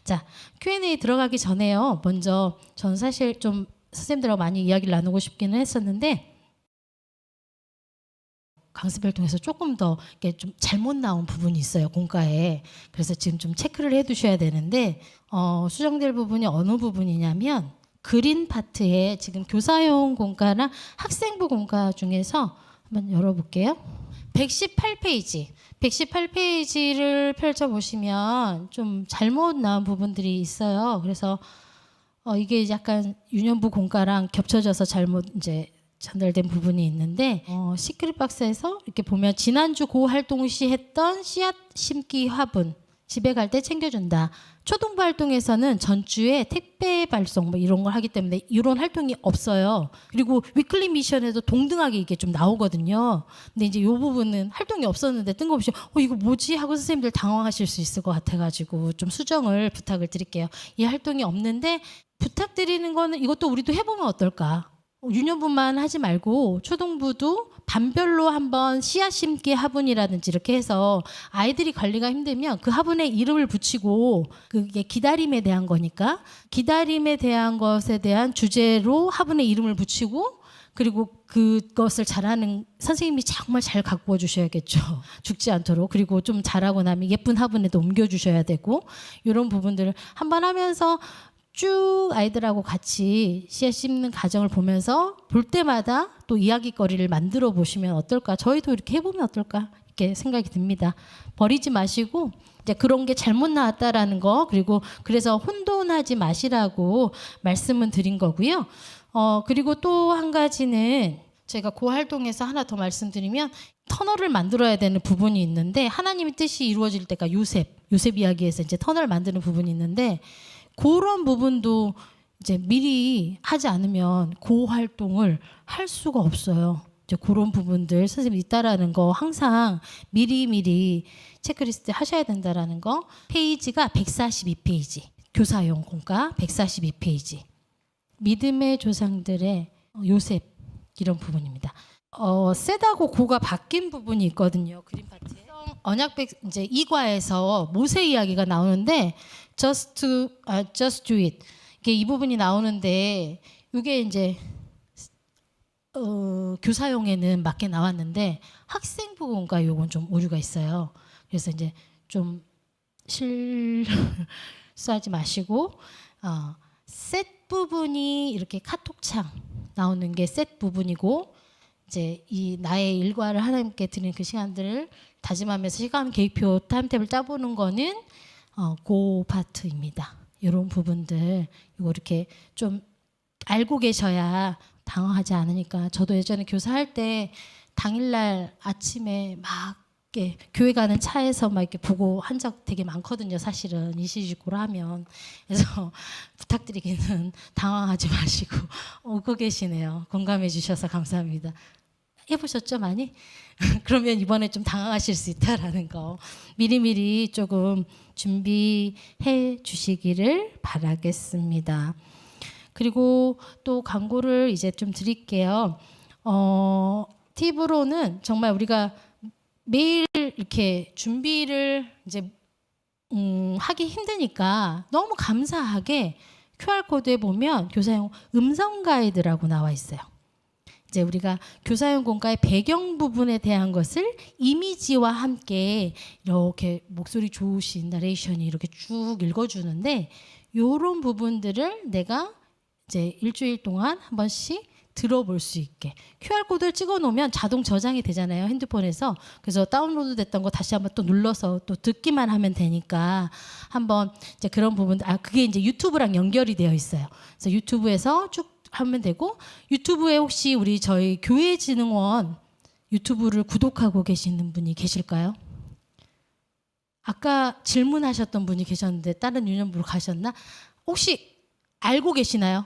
자, Q&A 들어가기 전에요. 먼저 저는 사실 좀 선생님들하고 많이 이야기를 나누고 싶기는 했었는데 강습을 통해서 조금 더 이렇게 좀 잘못 나온 부분이 있어요. 공과에. 그래서 지금 좀 체크를 해 두셔야 되는데 수정될 부분이 어느 부분이냐면 그린 파트에 지금 교사용 공과나 학생부 공과 중에서 한번 열어볼게요. 118페이지. 118페이지를 펼쳐보시면 좀 잘못 나온 부분들이 있어요. 그래서 이게 약간 유년부 공과랑 겹쳐져서 잘못 이제 전달된 부분이 있는데 시크릿 박스에서 이렇게 보면 지난주 고 활동 시 했던 씨앗 심기 화분 집에 갈 때 챙겨준다. 초등부 활동에서는 전주에 택배 발송 뭐 이런 걸 하기 때문에 이런 활동이 없어요. 그리고 위클리 미션에도 동등하게 이게 좀 나오거든요. 근데 이제 이 부분은 활동이 없었는데 뜬금없이 이거 뭐지 하고 선생님들 당황하실 수 있을 것 같아가지고 좀 수정을 부탁을 드릴게요. 이 활동이 없는데 부탁드리는 거는 이것도 우리도 해보면 어떨까? 유년부만 하지 말고 초등부도 반별로 한번 씨앗 심기 화분이라든지 이렇게 해서 아이들이 관리가 힘들면 그 화분에 이름을 붙이고 그게 기다림에 대한 거니까 기다림에 대한 것에 대한 주제로 화분에 이름을 붙이고 그리고 그것을 잘하는 선생님이 정말 잘 가꾸어 주셔야겠죠. 죽지 않도록. 그리고 좀 잘하고 나면 예쁜 화분에도 옮겨 주셔야 되고 이런 부분들을 한번 하면서 쭉 아이들하고 같이 씨앗 심는 과정을 보면서 볼 때마다 또 이야기거리를 만들어 보시면 어떨까? 저희도 이렇게 해보면 어떨까? 이렇게 생각이 듭니다. 버리지 마시고 이제 그런 게 잘못 나왔다라는 거 그리고 그래서 혼돈하지 마시라고 말씀은 드린 거고요. 그리고 또 한 가지는 제가 그 활동에서 하나 더 말씀드리면 터널을 만들어야 되는 부분이 있는데 하나님의 뜻이 이루어질 때가 요셉 이야기에서 이제 터널을 만드는 부분이 있는데 그런 부분도 이제 미리 하지 않으면 그 활동을 할 수가 없어요. 이제 그런 부분들 선생님이 있다라는 거 항상 미리 체크리스트 하셔야 된다라는 거. 페이지가 142페이지. 교사용 공과 142페이지. 믿음의 조상들의 요셉 이런 부분입니다. 세다고 고가 바뀐 부분이 있거든요. 그림 파트에. 언약백 이제 2과에서 모세 이야기가 나오는데 just do it. 이게 이 부분이 나오는데 이게 이제 교사용에는 맞게 나왔는데 학생부 공과 요건 좀 오류가 있어요. 그래서 이제 좀 실수하지 마시고 셋 부분이 이렇게 카톡창 나오는 게 셋 부분이고 이제 이 나의 일과를 하나님께 드리는 그 시간들을 다짐하면서 시간 계획표 타임테이블 짜보는 거는 고 파트입니다. 이런 부분들 이거 이렇게 좀 알고 계셔야 당황하지 않으니까 저도 예전에 교사할 때 당일날 아침에 막 이렇게 교회 가는 차에서 막 이렇게 보고 한 적 되게 많거든요. 사실은 이시지고로 하면. 그래서 부탁드리기는 당황하지 마시고 오고 계시네요. 공감해 주셔서 감사합니다. 해보셨죠, 많이? 그러면 이번에 좀 당황하실 수 있다라는 거 미리미리 조금 준비해 주시기를 바라겠습니다. 그리고 또 광고를 이제 좀 드릴게요. 팁으로는 정말 우리가 매일 이렇게 준비를 이제 하기 힘드니까 너무 감사하게 QR코드에 보면 교사용 음성 가이드라고 나와 있어요. 이제 우리가 교사용 공과의 배경 부분에 대한 것을 이미지와 함께 이렇게 목소리 좋으신 나레이션이 이렇게 쭉 읽어주는데 요런 부분들을 내가 이제 일주일 동안 한 번씩 들어볼 수 있게 QR코드를 찍어 놓으면 자동 저장이 되잖아요, 핸드폰에서. 그래서 다운로드 됐던 거 다시 한번 또 눌러서 또 듣기만 하면 되니까 한번 이제 그런 부분들, 그게 이제 유튜브랑 연결이 되어 있어요. 그래서 유튜브에서 쭉 하면 되고, 유튜브에 혹시 우리 저희 교회진흥원 유튜브를 구독하고 계시는 분이 계실까요? 아까 질문하셨던 분이 계셨는데 다른 유년부로 가셨나? 혹시 알고 계시나요?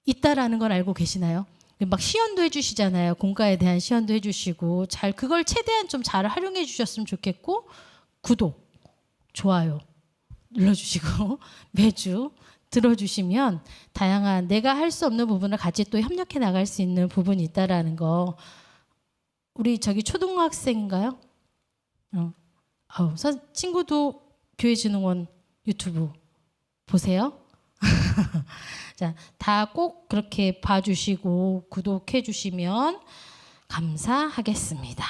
있다라는 걸 알고 계시나요? 막 시연도 해주시잖아요. 공과에 대한 시연도 해주시고 잘 그걸 최대한 좀 잘 활용해 주셨으면 좋겠고, 구독, 좋아요 눌러주시고 매주 들어주시면 다양한 내가 할 수 없는 부분을 같이 또 협력해 나갈 수 있는 부분이 있다라는 거. 우리 저기 초등학생인가요? 친구도 교회진흥원 유튜브 보세요. 자, 다 꼭 그렇게 봐주시고 구독해 주시면 감사하겠습니다.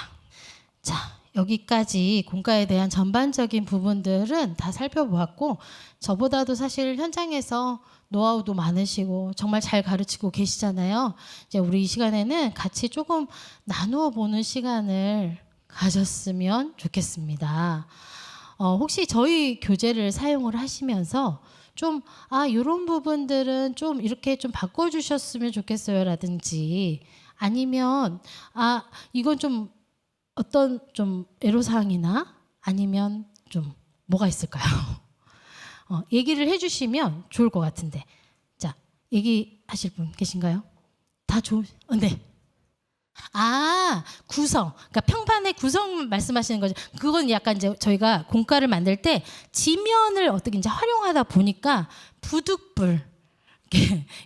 자, 여기까지 공과에 대한 전반적인 부분들은 다 살펴보았고, 저보다도 사실 현장에서 노하우도 많으시고 정말 잘 가르치고 계시잖아요. 이제 우리 이 시간에는 같이 조금 나누어 보는 시간을 가졌으면 좋겠습니다. 혹시 저희 교재를 사용을 하시면서 좀 이런 부분들은 좀 이렇게 좀 바꿔주셨으면 좋겠어요 라든지, 아니면 이건 좀 어떤 좀 애로사항이나 아니면 좀 뭐가 있을까요? 얘기를 해주시면 좋을 것 같은데. 자, 얘기하실 분 계신가요? 다 네. 구성. 그러니까 평판의 구성 말씀하시는 거죠. 그건 약간 이제 저희가 공과를 만들 때 지면을 어떻게 이제 활용하다 보니까 부득불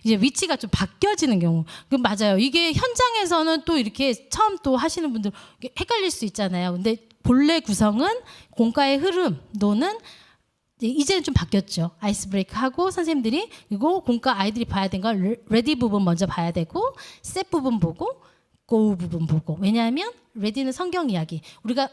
이제 위치가 좀 바뀌어지는 경우. 맞아요. 이게 현장에서는 또 이렇게 처음 또 하시는 분들 헷갈릴 수 있잖아요. 근데 본래 구성은 공과의 흐름 노는 이제는 좀 바뀌었죠. 아이스 브레이크 하고 선생님들이, 그리고 공과 아이들이 봐야 되는 건 레디 부분 먼저 봐야 되고, 셋 부분 보고, 고 부분 보고. 왜냐하면 레디는 성경 이야기. 우리가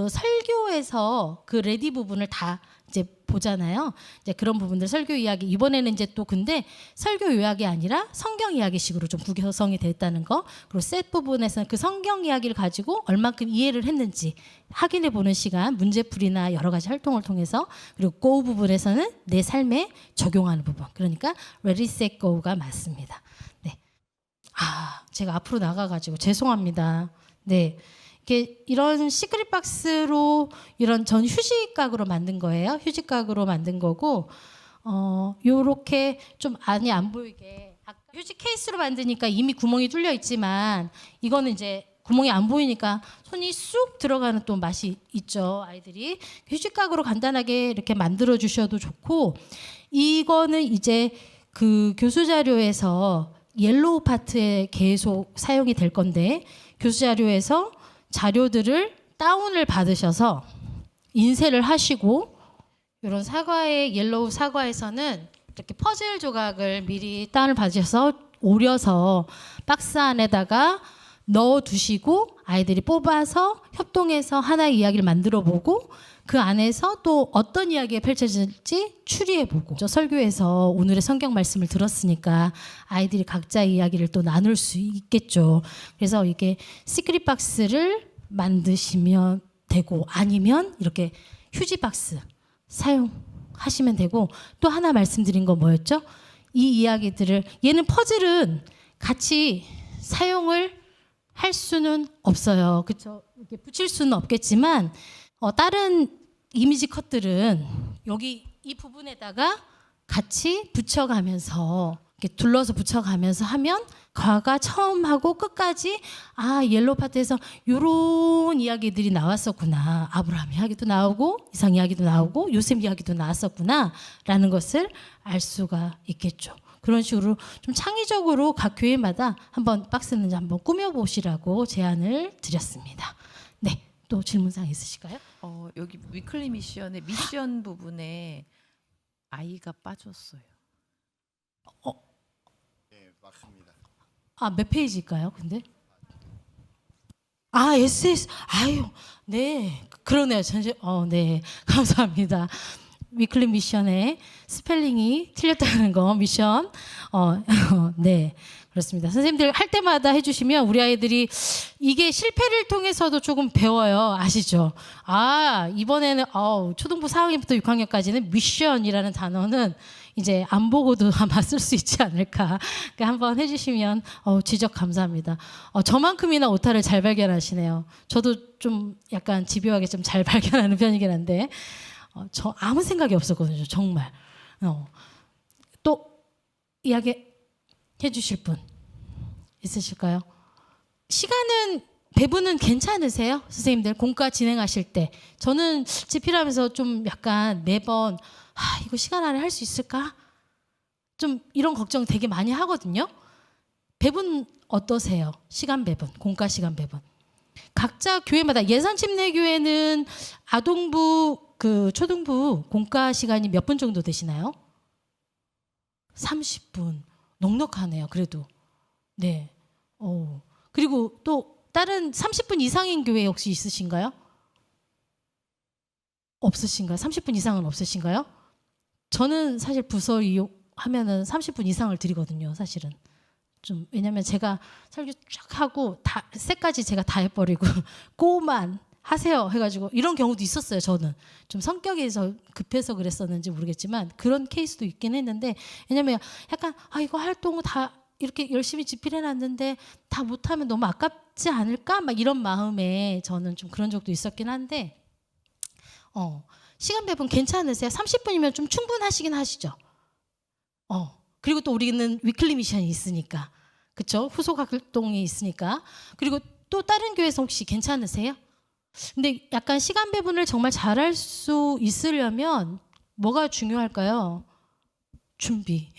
설교에서 그 레디 부분을 다 이제 보잖아요. 이제 그런 부분들 설교 이야기, 이번에는 이제 또 근데 설교 요약이 아니라 성경 이야기식으로 좀 구성이 됐다는 거. 그리고 셋 부분에서는 그 성경 이야기를 가지고 얼만큼 이해를 했는지 확인해 보는 시간, 문제풀이나 여러 가지 활동을 통해서. 그리고 고 부분에서는 내 삶에 적용하는 부분. 그러니까 ready set go가 맞습니다. 네. 제가 앞으로 나가가지고 죄송합니다. 네. 이런 시크릿 박스로 이런 전 휴지각으로 만든 거예요. 휴지각으로 만든 거고, 요렇게 좀 안이 안 보이게. 아까 휴지 케이스로 만드니까 이미 구멍이 뚫려 있지만, 이거는 이제 구멍이 안 보이니까 손이 쑥 들어가는 또 맛이 있죠, 아이들이. 휴지각으로 간단하게 이렇게 만들어 주셔도 좋고, 이거는 이제 그 교수 자료에서 옐로우 파트에 계속 사용이 될 건데, 교수 자료에서 자료들을 다운을 받으셔서 인쇄를 하시고, 이런 사과의 옐로우 사과에서는 이렇게 퍼즐 조각을 미리 다운을 받으셔서 오려서 박스 안에다가 넣어 두시고, 아이들이 뽑아서 협동해서 하나의 이야기를 만들어 보고, 그 안에서 또 어떤 이야기가 펼쳐질지 추리해 보고. 저 설교에서 오늘의 성경 말씀을 들었으니까 아이들이 각자의 이야기를 또 나눌 수 있겠죠. 그래서 이게 시크릿 박스를 만드시면 되고, 아니면 이렇게 휴지 박스 사용하시면 되고, 또 하나 말씀드린 거 뭐였죠? 이 이야기들을, 얘는 퍼즐은 같이 사용을 할 수는 없어요. 그렇죠? 이렇게 붙일 수는 없겠지만 다른 이미지 컷들은 여기 이 부분에다가 같이 붙여가면서 이렇게 둘러서 붙여가면서 하면 가가 처음 하고 끝까지 옐로우 파트에서 요런 이야기들이 나왔었구나. 아브라함 이야기도 나오고 이상 이야기도 나오고 요셉 이야기도 나왔었구나 라는 것을 알 수가 있겠죠. 그런 식으로 좀 창의적으로 각 교회마다 한번 박스는 한번 꾸며보시라고 제안을 드렸습니다. 네, 또 질문사항 있으실까요? 여기 위클리 미션의 미션 부분에 아이가 빠졌어요. 네, 맞습니다. 몇 페이지일까요? 근데 SS 네 그러네요. 네 감사합니다. 위클리 미션의 스펠링이 틀렸다는 거 미션 네 그렇습니다. 선생님들 할 때마다 해주시면 우리 아이들이 이게 실패를 통해서도 조금 배워요. 아시죠? 이번에는 초등부 4학년부터 6학년까지는 미션이라는 단어는 이제 안 보고도 아마 쓸 수 있지 않을까. 그러니까 한번 해주시면 지적 감사합니다. 저만큼이나 오타를 잘 발견하시네요. 저도 좀 약간 집요하게 좀 잘 발견하는 편이긴 한데 저 아무 생각이 없었거든요. 정말. 또 이야기 해주실 분 있으실까요? 시간은 배분은 괜찮으세요? 선생님들 공과 진행하실 때 저는 집필하면서 좀 약간 매번 이거 시간 안에 할 수 있을까? 좀 이런 걱정 되게 많이 하거든요. 배분 어떠세요? 시간 배분, 공과 시간 배분. 각자 교회마다 예산침례교회는 아동부 초등부 공과 시간이 몇 분 정도 되시나요? 30분. 넉넉하네요. 그래도. 네. 그리고 또 다른 30분 이상인 교회 혹시 있으신가요? 없으신가요? 30분 이상은 없으신가요? 저는 사실 부서 이용하면은 30분 이상을 드리거든요. 사실은. 좀 왜냐면 제가 설교 쫙 하고 셋까지 제가 다 해버리고 꼬만 하세요 해가지고 이런 경우도 있었어요. 저는 좀 성격이 급해서 그랬었는지 모르겠지만 그런 케이스도 있긴 했는데 왜냐면 약간 이거 활동을 다 이렇게 열심히 집필해놨는데 다 못하면 너무 아깝지 않을까 막 이런 마음에 저는 좀 그런 적도 있었긴 한데 시간 배분 괜찮으세요? 30분이면 좀 충분하시긴 하시죠? 그리고 또 우리는 위클리 미션이 있으니까 그렇죠? 후속 활동이 있으니까 그리고 또 다른 교회에서 혹시 괜찮으세요? 근데 약간 시간 배분을 정말 잘할 수 있으려면 뭐가 중요할까요? 준비.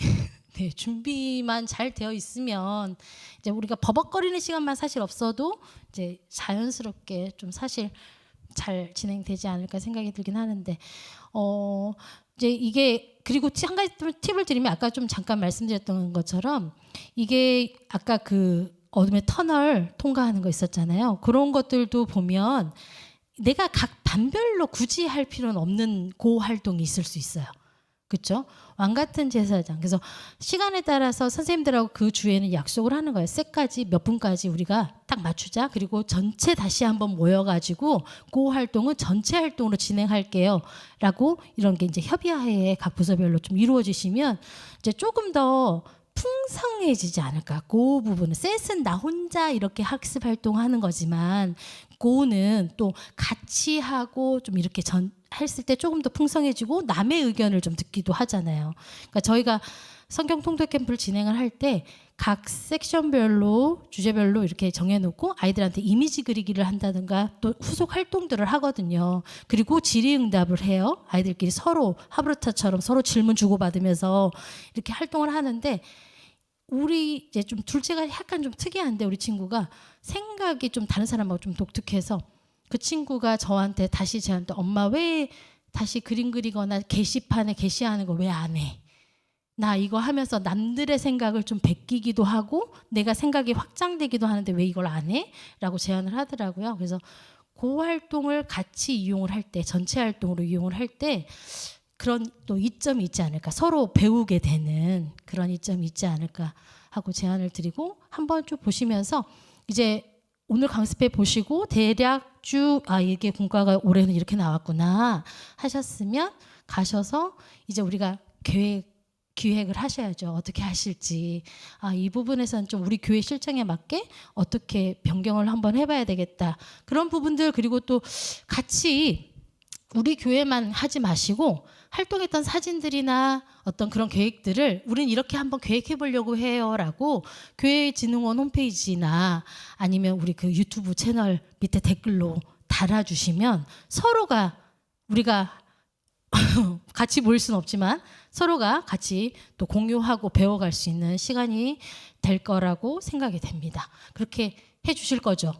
네, 준비만 잘 되어 있으면 이제 우리가 버벅거리는 시간만 사실 없어도 이제 자연스럽게 좀 사실 잘 진행되지 않을까 생각이 들긴 하는데 이제 이게 그리고 한 가지 팁을 드리면 아까 좀 잠깐 말씀드렸던 것처럼 이게 아까 어둠의 터널 통과하는 거 있었잖아요. 그런 것들도 보면 내가 각 반별로 굳이 할 필요는 없는 활동이 있을 수 있어요. 그렇죠? 왕 같은 제사장. 그래서 시간에 따라서 선생님들하고 그 주에는 약속을 하는 거예요. 셋까지 몇 분까지 우리가 딱 맞추자. 그리고 전체 다시 한번 모여가지고 그 활동은 전체 활동으로 진행할게요. 라고 이런 게 이제 협의하에 각 부서별로 좀 이루어지시면 이제 조금 더 풍성해지지 않을까. 그 부분은 셋은 나 혼자 이렇게 학습 활동하는 거지만 고는 또 같이 하고 좀 이렇게 했을 때 조금 더 풍성해지고 남의 의견을 좀 듣기도 하잖아요. 그러니까 저희가 성경 통독 캠프를 진행을 할 때 각 섹션별로 주제별로 이렇게 정해놓고 아이들한테 이미지 그리기를 한다든가 또 후속 활동들을 하거든요. 그리고 질의응답을 해요. 아이들끼리 서로 하브르타처럼 서로 질문 주고받으면서 이렇게 활동을 하는데 우리 이제 좀 둘째가 약간 좀 특이한데 우리 친구가 생각이 좀 다른 사람하고 좀 독특해서 그 친구가 저한테 엄마 왜 다시 그림 그리거나 게시판에 게시하는 거 왜 안 해? 나 이거 하면서 남들의 생각을 좀 베끼기도 하고 내가 생각이 확장되기도 하는데 왜 이걸 안 해? 라고 제안을 하더라고요. 그래서 그 활동을 같이 이용을 할 때 전체 활동으로 이용을 할 때 그런 또 이점이 있지 않을까 서로 배우게 되는 그런 이점이 있지 않을까 하고 제안을 드리고 한번 쭉 보시면서 이제 오늘 강습해 보시고 대략 쭉 이게 공과가 올해는 이렇게 나왔구나 하셨으면 가셔서 이제 우리가 계획 기획을 하셔야죠. 어떻게 하실지. 이 부분에서는 좀 우리 교회 실정에 맞게 어떻게 변경을 한번 해봐야 되겠다. 그런 부분들 그리고 또 같이 우리 교회만 하지 마시고 활동했던 사진들이나 어떤 그런 계획들을 우린 이렇게 한번 계획해 보려고 해요라고 교회진흥원 홈페이지나 아니면 우리 그 유튜브 채널 밑에 댓글로 달아주시면 서로가 우리가 같이 모일 수는 없지만 서로가 같이 또 공유하고 배워갈 수 있는 시간이 될 거라고 생각이 됩니다. 그렇게 해주실 거죠?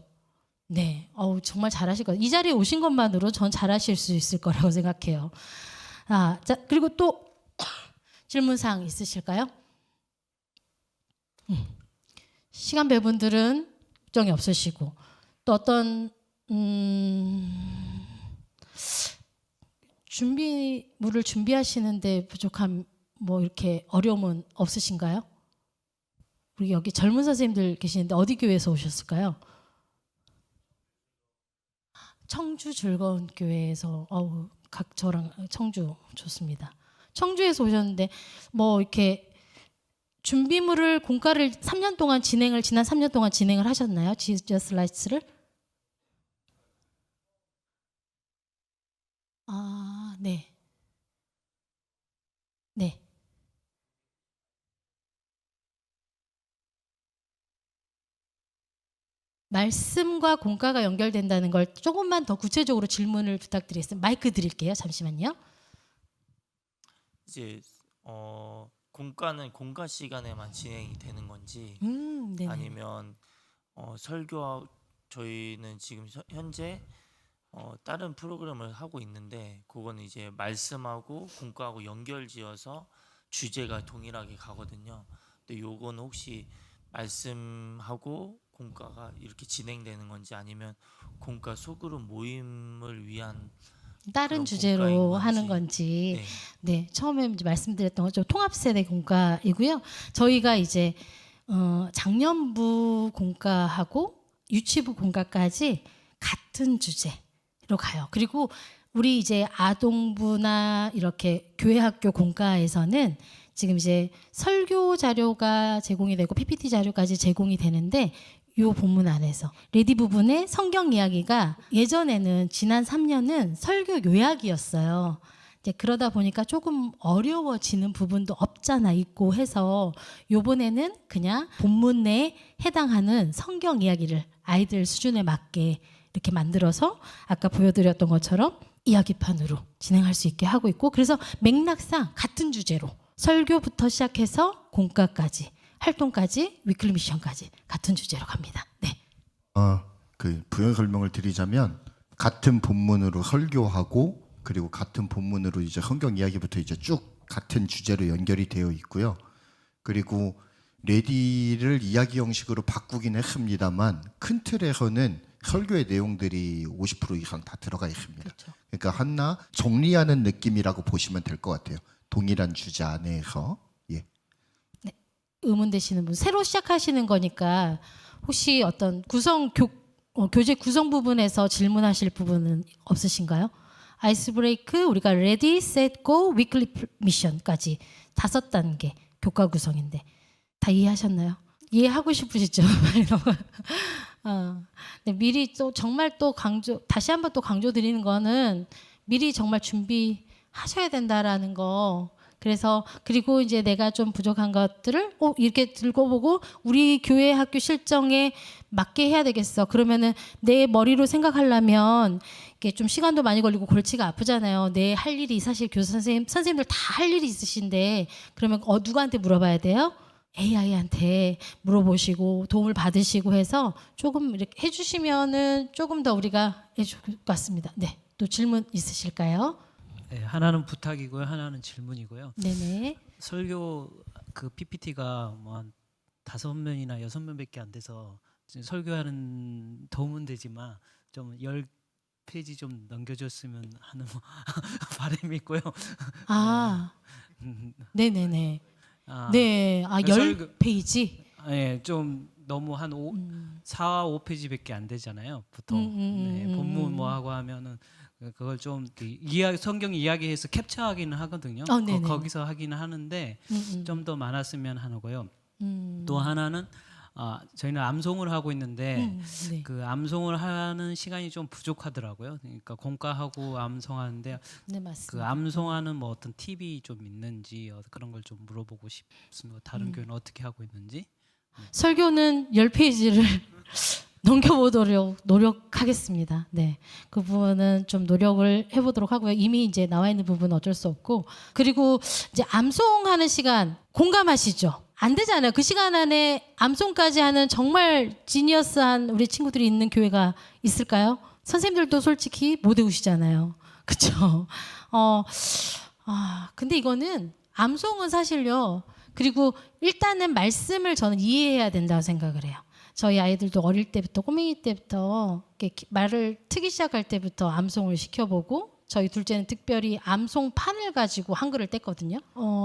네, 정말 잘하실 거예요. 이 자리에 오신 것만으로 전 잘하실 수 있을 거라고 생각해요. 자, 그리고 또 질문사항 있으실까요? 시간 배분들은 걱정이 없으시고 또 어떤 준비물을 준비하시는데 부족한 뭐 이렇게 어려움은 없으신가요? 우리 여기 젊은 선생님들 계시는데 어디 교회에서 오셨을까요? 청주 즐거운 교회에서 저랑 청주 좋습니다. 청주에서 오셨는데 뭐 이렇게 준비물을 공과를 3년 동안 지난 3년 동안 진행을 하셨나요? 지저스 라이츠를? 네. 네. 말씀과 공과가 연결된다는 걸 조금만 더 구체적으로 질문을 부탁드리겠습니다. 마이크 드릴게요. 잠시만요. 이제 공과는 공과 시간에만 진행이 되는 건지 네네. 아니면 설교 저희는 지금 현재 다른 프로그램을 하고 있는데 그거는 이제 말씀하고 공과하고 연결지어서 주제가 동일하게 가거든요. 근데 요거는 혹시 말씀하고 공과가 이렇게 진행되는 건지 아니면 공과 소그룹 모임을 위한 다른 그런 주제로 공과인 하는 건지. 건지. 네, 처음에 이제 말씀드렸던 것좀 통합세대 공과이고요. 저희가 이제 작년부 공과하고 유치부 공과까지 같은 주제로 가요. 그리고 우리 이제 아동부나 이렇게 교회학교 공과에서는 지금 이제 설교 자료가 제공이 되고 PPT 자료까지 제공이 되는데 요 본문 안에서 레디 부분의 성경 이야기가 예전에는 지난 3년은 설교 요약이었어요. 이제 그러다 보니까 조금 어려워지는 부분도 없잖아 있고 해서 요번에는 그냥 본문 내에 해당하는 성경 이야기를 아이들 수준에 맞게 이렇게 만들어서 아까 보여드렸던 것처럼 이야기판으로 진행할 수 있게 하고 있고 그래서 맥락상 같은 주제로 설교부터 시작해서 공과까지 활동까지 위클리 미션까지 같은 주제로 갑니다. 네. 그 부연 설명을 드리자면 같은 본문으로 설교하고 그리고 같은 본문으로 이제 성경 이야기부터 이제 쭉 같은 주제로 연결이 되어 있고요. 그리고 레디를 이야기 형식으로 바꾸긴 했습니다만 큰 틀에서는 설교의 내용들이 50% 이상 다 들어가 있습니다. 그렇죠. 그러니까 하나 정리하는 느낌이라고 보시면 될 것 같아요. 동일한 주제 안에서. 예. 네. 의문되시는 분 새로 시작하시는 거니까 혹시 어떤 교재 구성 부분에서 질문하실 부분은 없으신가요? 아이스 브레이크 우리가 레디, 셋, 고, 위클리 미션까지 5단계 교과 구성인데 다 이해하셨나요? 이해하고 싶으시죠? 빨리 넘어가. 네, 미리 또 정말 또 다시 한번 또 강조드리는 거는 미리 정말 준비하셔야 된다라는 거. 그래서 그리고 이제 내가 좀 부족한 것들을 이렇게 들고 보고 우리 교회 학교 실정에 맞게 해야 되겠어. 그러면은 내 머리로 생각하려면 이게 좀 시간도 많이 걸리고 골치가 아프잖아요. 내 할 일이 사실 교사 선생님들 다 할 일이 있으신데 그러면 누구한테 물어봐야 돼요? AI한테 물어보시고 도움을 받으시고 해서 조금 이렇게 해주시면은 조금 더 우리가 해줄 것 같습니다. 네, 또 질문 있으실까요? 네, 하나는 부탁이고요, 하나는 질문이고요. 네네. 설교 그 PPT가 뭐 한 5면이나 6면밖에 안 돼서 설교하는 도움은 되지만 좀 10페이지 좀 넘겨줬으면 하는 바람이 있고요. 네네네. 아, 네, 설교- 10페이지. 예, 좀 너무 한 4, 5페이지밖에 안 되잖아요. 보통 네, 본문 뭐 하고 하면은 그걸 좀 이야기 성경 이야기해서 캡처하기는 하거든요. 네네. 거기서 하기는 하는데 좀 더 많았으면 하고요. 또 하나는 저희는 암송을 하고 있는데 네. 그 암송을 하는 시간이 좀 부족하더라고요. 그러니까 공과하고 암송하는데 네, 맞습니다. 그 암송하는 뭐 어떤 팁이 좀 있는지 그런 걸 좀 물어보고 싶습니다. 다른 교회는 어떻게 하고 있는지. 설교는 10페이지를 넘겨보도록 노력하겠습니다. 네, 그 부분은 좀 노력을 해보도록 하고요. 이미 이제 나와 있는 부분은 어쩔 수 없고, 그리고 이제 암송하는 시간 공감하시죠? 안 되잖아요. 그 시간 안에 암송까지 하는 정말 지니어스한 우리 친구들이 있는 교회가 있을까요? 선생님들도 솔직히 못 외우시잖아요. 그렇죠? 근데 이거는 암송은 사실요. 그리고 일단은 말씀을 저는 이해해야 된다고 생각을 해요. 저희 아이들도 어릴 때부터 꼬맹이 때부터 이렇게 말을 트기 시작할 때부터 암송을 시켜보고, 저희 둘째는 특별히 암송판을 가지고 한글을 뗐거든요.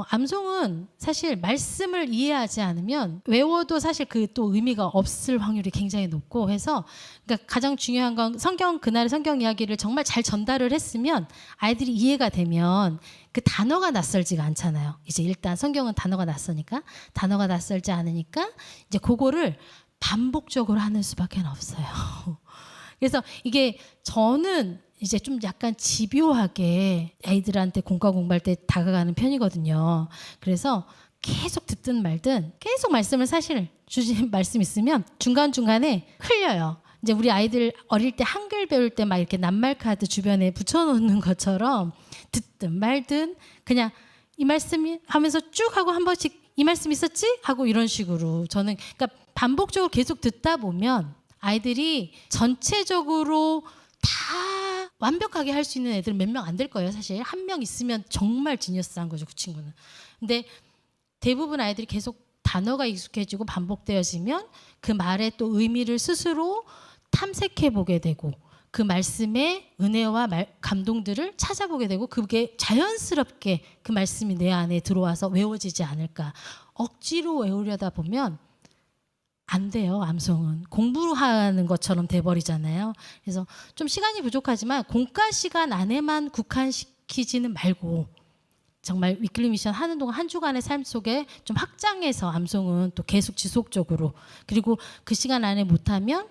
암송은 사실 말씀을 이해하지 않으면 외워도 사실 그 또 의미가 없을 확률이 굉장히 높고 해서, 그러니까 가장 중요한 건 그날의 성경 이야기를 정말 잘 전달을 했으면 아이들이 이해가 되면 그 단어가 낯설지가 않잖아요. 이제 일단 성경은 단어가 낯서니까, 단어가 낯설지 않으니까 이제 그거를 반복적으로 하는 수밖에 없어요. 그래서 이게 저는 이제 좀 약간 집요하게 아이들한테 공과 공부할 때 다가가는 편이거든요. 그래서 계속 듣든 말든 계속 말씀을 사실 주신 말씀 있으면 중간중간에 흘려요. 이제 우리 아이들 어릴 때 한글 배울 때 막 이렇게 낱말 카드 주변에 붙여놓는 것처럼 듣든 말든 그냥 이 말씀이 하면서 쭉 하고 한 번씩 이 말씀 있었지? 하고 이런 식으로 저는, 그러니까 반복적으로 계속 듣다 보면 아이들이 전체적으로 다 완벽하게 할 수 있는 애들은 몇 명 안 될 거예요. 사실 한 명 있으면 정말 지니어스한 거죠, 그 친구는. 근데 대부분 아이들이 계속 단어가 익숙해지고 반복되어지면 그 말의 또 의미를 스스로 탐색해 보게 되고 그 말씀의 은혜와 감동들을 찾아보게 되고 그게 자연스럽게 그 말씀이 내 안에 들어와서 외워지지 않을까. 억지로 외우려다 보면 안 돼요. 암송은 공부하는 것처럼 돼버리잖아요. 그래서 좀 시간이 부족하지만 공과 시간 안에만 국한시키지는 말고 정말 위클리 미션 하는 동안 한 주간의 삶 속에 좀 확장해서 암송은 또 계속 지속적으로, 그리고 그 시간 안에 못하면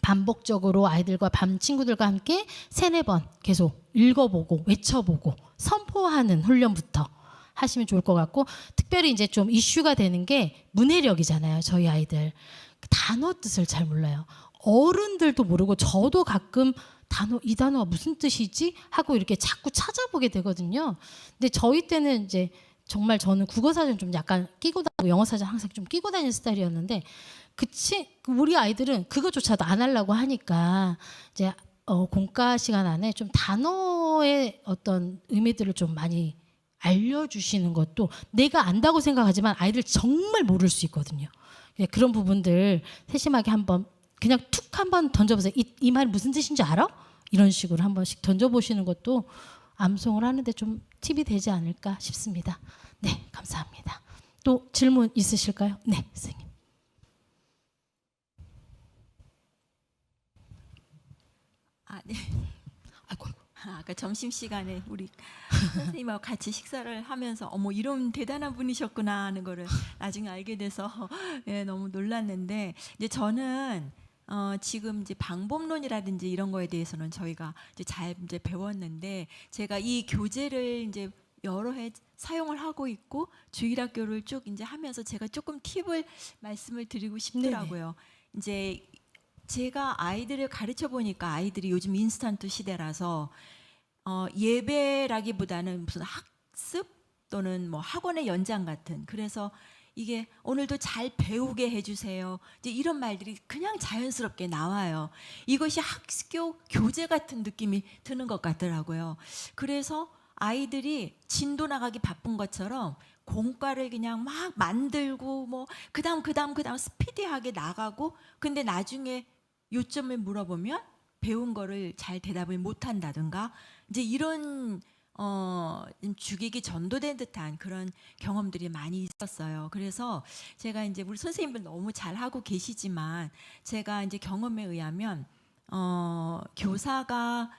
반복적으로 아이들과 밤 친구들과 함께 3-4번 계속 읽어보고 외쳐보고 선포하는 훈련부터 하시면 좋을 것 같고, 특별히 이제 좀 이슈가 되는 게 문해력이잖아요. 저희 아이들 단어 뜻을 잘 몰라요. 어른들도 모르고 저도 가끔 이 단어가 무슨 뜻이지 하고 이렇게 자꾸 찾아보게 되거든요. 근데 저희 때는 이제 정말 저는 국어사전 좀 약간 끼고 다니고 영어사전 항상 좀 끼고 다니는 스타일이었는데, 우리 아이들은 그거조차도 안 하려고 하니까 이제 공과 시간 안에 좀 단어의 어떤 의미들을 좀 많이 알려주시는 것도, 내가 안다고 생각하지만 아이들 정말 모를 수 있거든요. 그런 부분들 세심하게 한번 그냥 툭 한번 던져보세요. 이 말 무슨 뜻인지 알아? 이런 식으로 한 번씩 던져보시는 것도 암송을 하는데 좀 팁이 되지 않을까 싶습니다. 네, 감사합니다. 또 질문 있으실까요? 네, 선생님. 네. 아이고. 아까 점심 시간에 우리 선생님하고 같이 식사를 하면서 어머 이런 대단한 분이셨구나 하는 거를 나중에 알게 돼서 너무 놀랐는데, 이제 저는 지금 이제 방법론이라든지 이런 거에 대해서는 저희가 이제 잘 이제 배웠는데, 제가 이 교재를 이제 여러 해 사용을 하고 있고 주일학교를 쭉 이제 하면서 제가 조금 팁을 말씀을 드리고 싶더라고요. 네네. 이제 제가 아이들을 가르쳐 보니까 아이들이 요즘 인스턴트 시대라서 예배라기보다는 무슨 학습 또는 뭐 학원의 연장 같은, 그래서 이게 오늘도 잘 배우게 해주세요. 이제 이런 말들이 그냥 자연스럽게 나와요. 이것이 학교 교재 같은 느낌이 드는 것 같더라고요. 그래서 아이들이 진도 나가기 바쁜 것처럼 공과를 그냥 막 만들고 뭐 그다음 스피디하게 나가고, 근데 나중에 요점을 물어보면 배운 거를 잘 대답을 못 한다든가 이제 이런 좀 죽이기 전도된 듯한 그런 경험들이 많이 있었어요. 그래서 제가 이제 우리 선생님들 너무 잘 하고 계시지만 제가 이제 경험에 의하면 교사가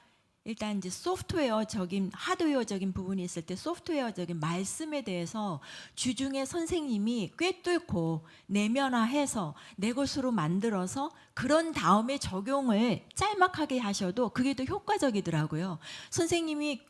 일단 이제 소프트웨어적인 하드웨어적인 부분이 있을 때 소프트웨어적인 말씀에 대해서 주중에 선생님이 꿰뚫고 내면화해서 내 것으로 만들어서 그런 다음에 적용을 짤막하게 하셔도 그게 더 효과적이더라고요. 선생님이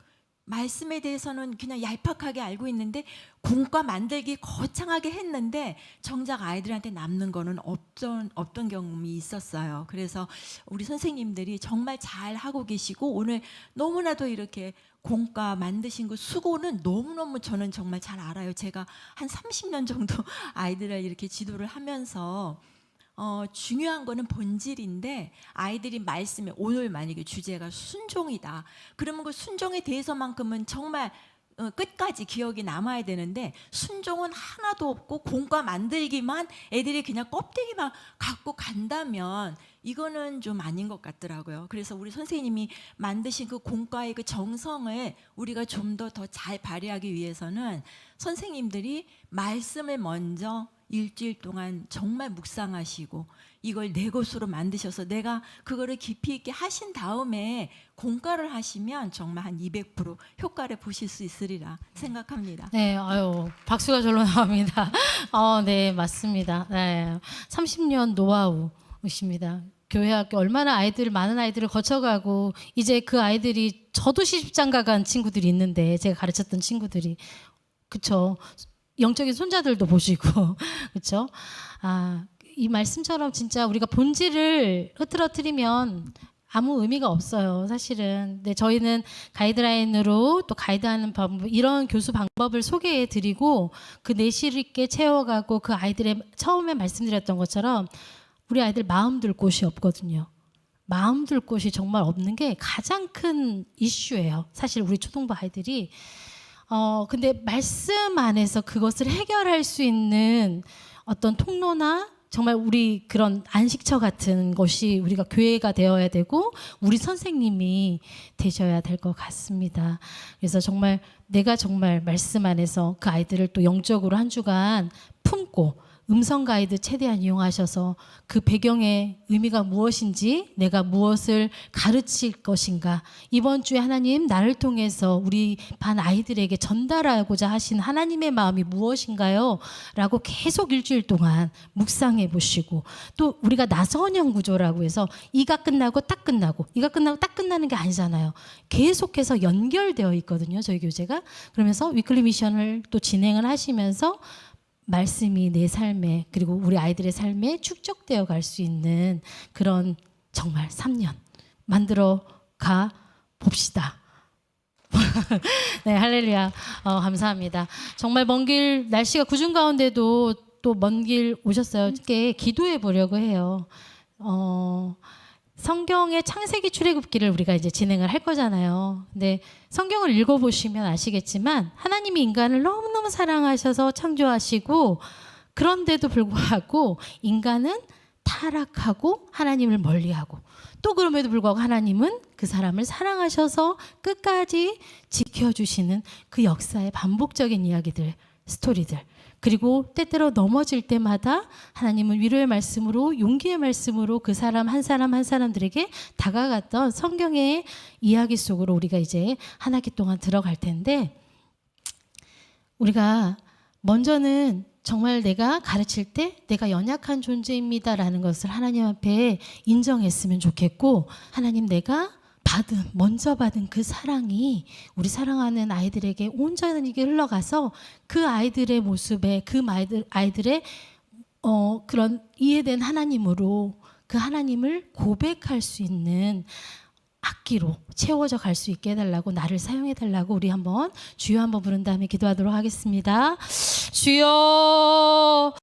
말씀에 대해서는 그냥 얄팍하게 알고 있는데 공과 만들기 거창하게 했는데 정작 아이들한테 남는 거는 없던 경험이 있었어요. 그래서 우리 선생님들이 정말 잘 하고 계시고 오늘 너무나도 이렇게 공과 만드신 그 수고는 너무너무 저는 정말 잘 알아요. 제가 한 30년 정도 아이들을 이렇게 지도를 하면서 중요한 거는 본질인데 아이들이 말씀에 오늘 만약에 주제가 순종이다. 그러면 그 순종에 대해서만큼은 정말 끝까지 기억이 남아야 되는데 순종은 하나도 없고 공과 만들기만 애들이 그냥 껍데기만 갖고 간다면 이거는 좀 아닌 것 같더라고요. 그래서 우리 선생님이 만드신 그 공과의 그 정성을 우리가 좀 더 잘 발휘하기 위해서는 선생님들이 말씀을 먼저 일주일 동안 정말 묵상하시고 이걸 내 것으로 만드셔서 내가 그거를 깊이 있게 하신 다음에 공과를 하시면 정말 한 200% 효과를 보실 수 있으리라 생각합니다. 네, 아유, 박수가 절로 나옵니다. 네, 맞습니다. 네, 30년 노하우이십니다. 교회 학교 얼마나 많은 아이들을 거쳐가고 이제 그 아이들이 저도 시집장가 간 친구들이 있는데 제가 가르쳤던 친구들이 그쵸. 영적인 손자들도 보시고 그렇죠? 이 말씀처럼 진짜 우리가 본질을 흐트러뜨리면 아무 의미가 없어요. 사실은. 근데 저희는 가이드라인으로 또 가이드하는 방법 이런 교수 방법을 소개해드리고 그 내실 있게 채워가고 그 아이들의 처음에 말씀드렸던 것처럼 우리 아이들 마음 둘 곳이 없거든요. 마음 둘 곳이 정말 없는 게 가장 큰 이슈예요. 사실 우리 초등부 아이들이 근데 말씀 안에서 그것을 해결할 수 있는 어떤 통로나 정말 우리 그런 안식처 같은 것이 우리가 교회가 되어야 되고 우리 선생님이 되셔야 될 것 같습니다. 그래서 정말 내가 정말 말씀 안에서 그 아이들을 또 영적으로 한 주간 품고 음성 가이드 최대한 이용하셔서 그 배경의 의미가 무엇인지 내가 무엇을 가르칠 것인가 이번 주에 하나님 나를 통해서 우리 반 아이들에게 전달하고자 하신 하나님의 마음이 무엇인가요? 라고 계속 일주일 동안 묵상해 보시고 또 우리가 나선형 구조라고 해서 이가 끝나고 딱 끝나고 이가 끝나고 딱 끝나는 게 아니잖아요. 계속해서 연결되어 있거든요. 저희 교재가. 그러면서 위클리 미션을 또 진행을 하시면서 말씀이 내 삶에 그리고 우리 아이들의 삶에 축적되어 갈 수 있는 그런 정말 3년 만들어 가 봅시다. 네, 할렐루야. 감사합니다. 정말 먼 길 날씨가 구준 가운데도 또 먼 길 오셨어요. 이렇게 기도해 보려고 해요. 성경의 창세기 출애굽기를 우리가 이제 진행을 할 거잖아요. 근데 성경을 읽어보시면 아시겠지만 하나님이 인간을 너무너무 사랑하셔서 창조하시고 그런데도 불구하고 인간은 타락하고 하나님을 멀리하고 또 그럼에도 불구하고 하나님은 그 사람을 사랑하셔서 끝까지 지켜주시는 그 역사의 반복적인 이야기들, 스토리들 그리고 때때로 넘어질 때마다 하나님은 위로의 말씀으로 용기의 말씀으로 그 사람 한 사람들에게 다가갔던 성경의 이야기 속으로 우리가 이제 한 학기 동안 들어갈 텐데 우리가 먼저는 정말 내가 가르칠 때 내가 연약한 존재입니다라는 것을 하나님 앞에 인정했으면 좋겠고 하나님 내가 먼저 받은 그 사랑이 우리 사랑하는 아이들에게 온전히 흘러가서 그 아이들의 모습에 그 아이들의 그런 이해된 하나님으로 그 하나님을 고백할 수 있는 악기로 채워져 갈 수 있게 해달라고 나를 사용해 달라고 우리 한번 주여 한번 부른 다음에 기도하도록 하겠습니다. 주여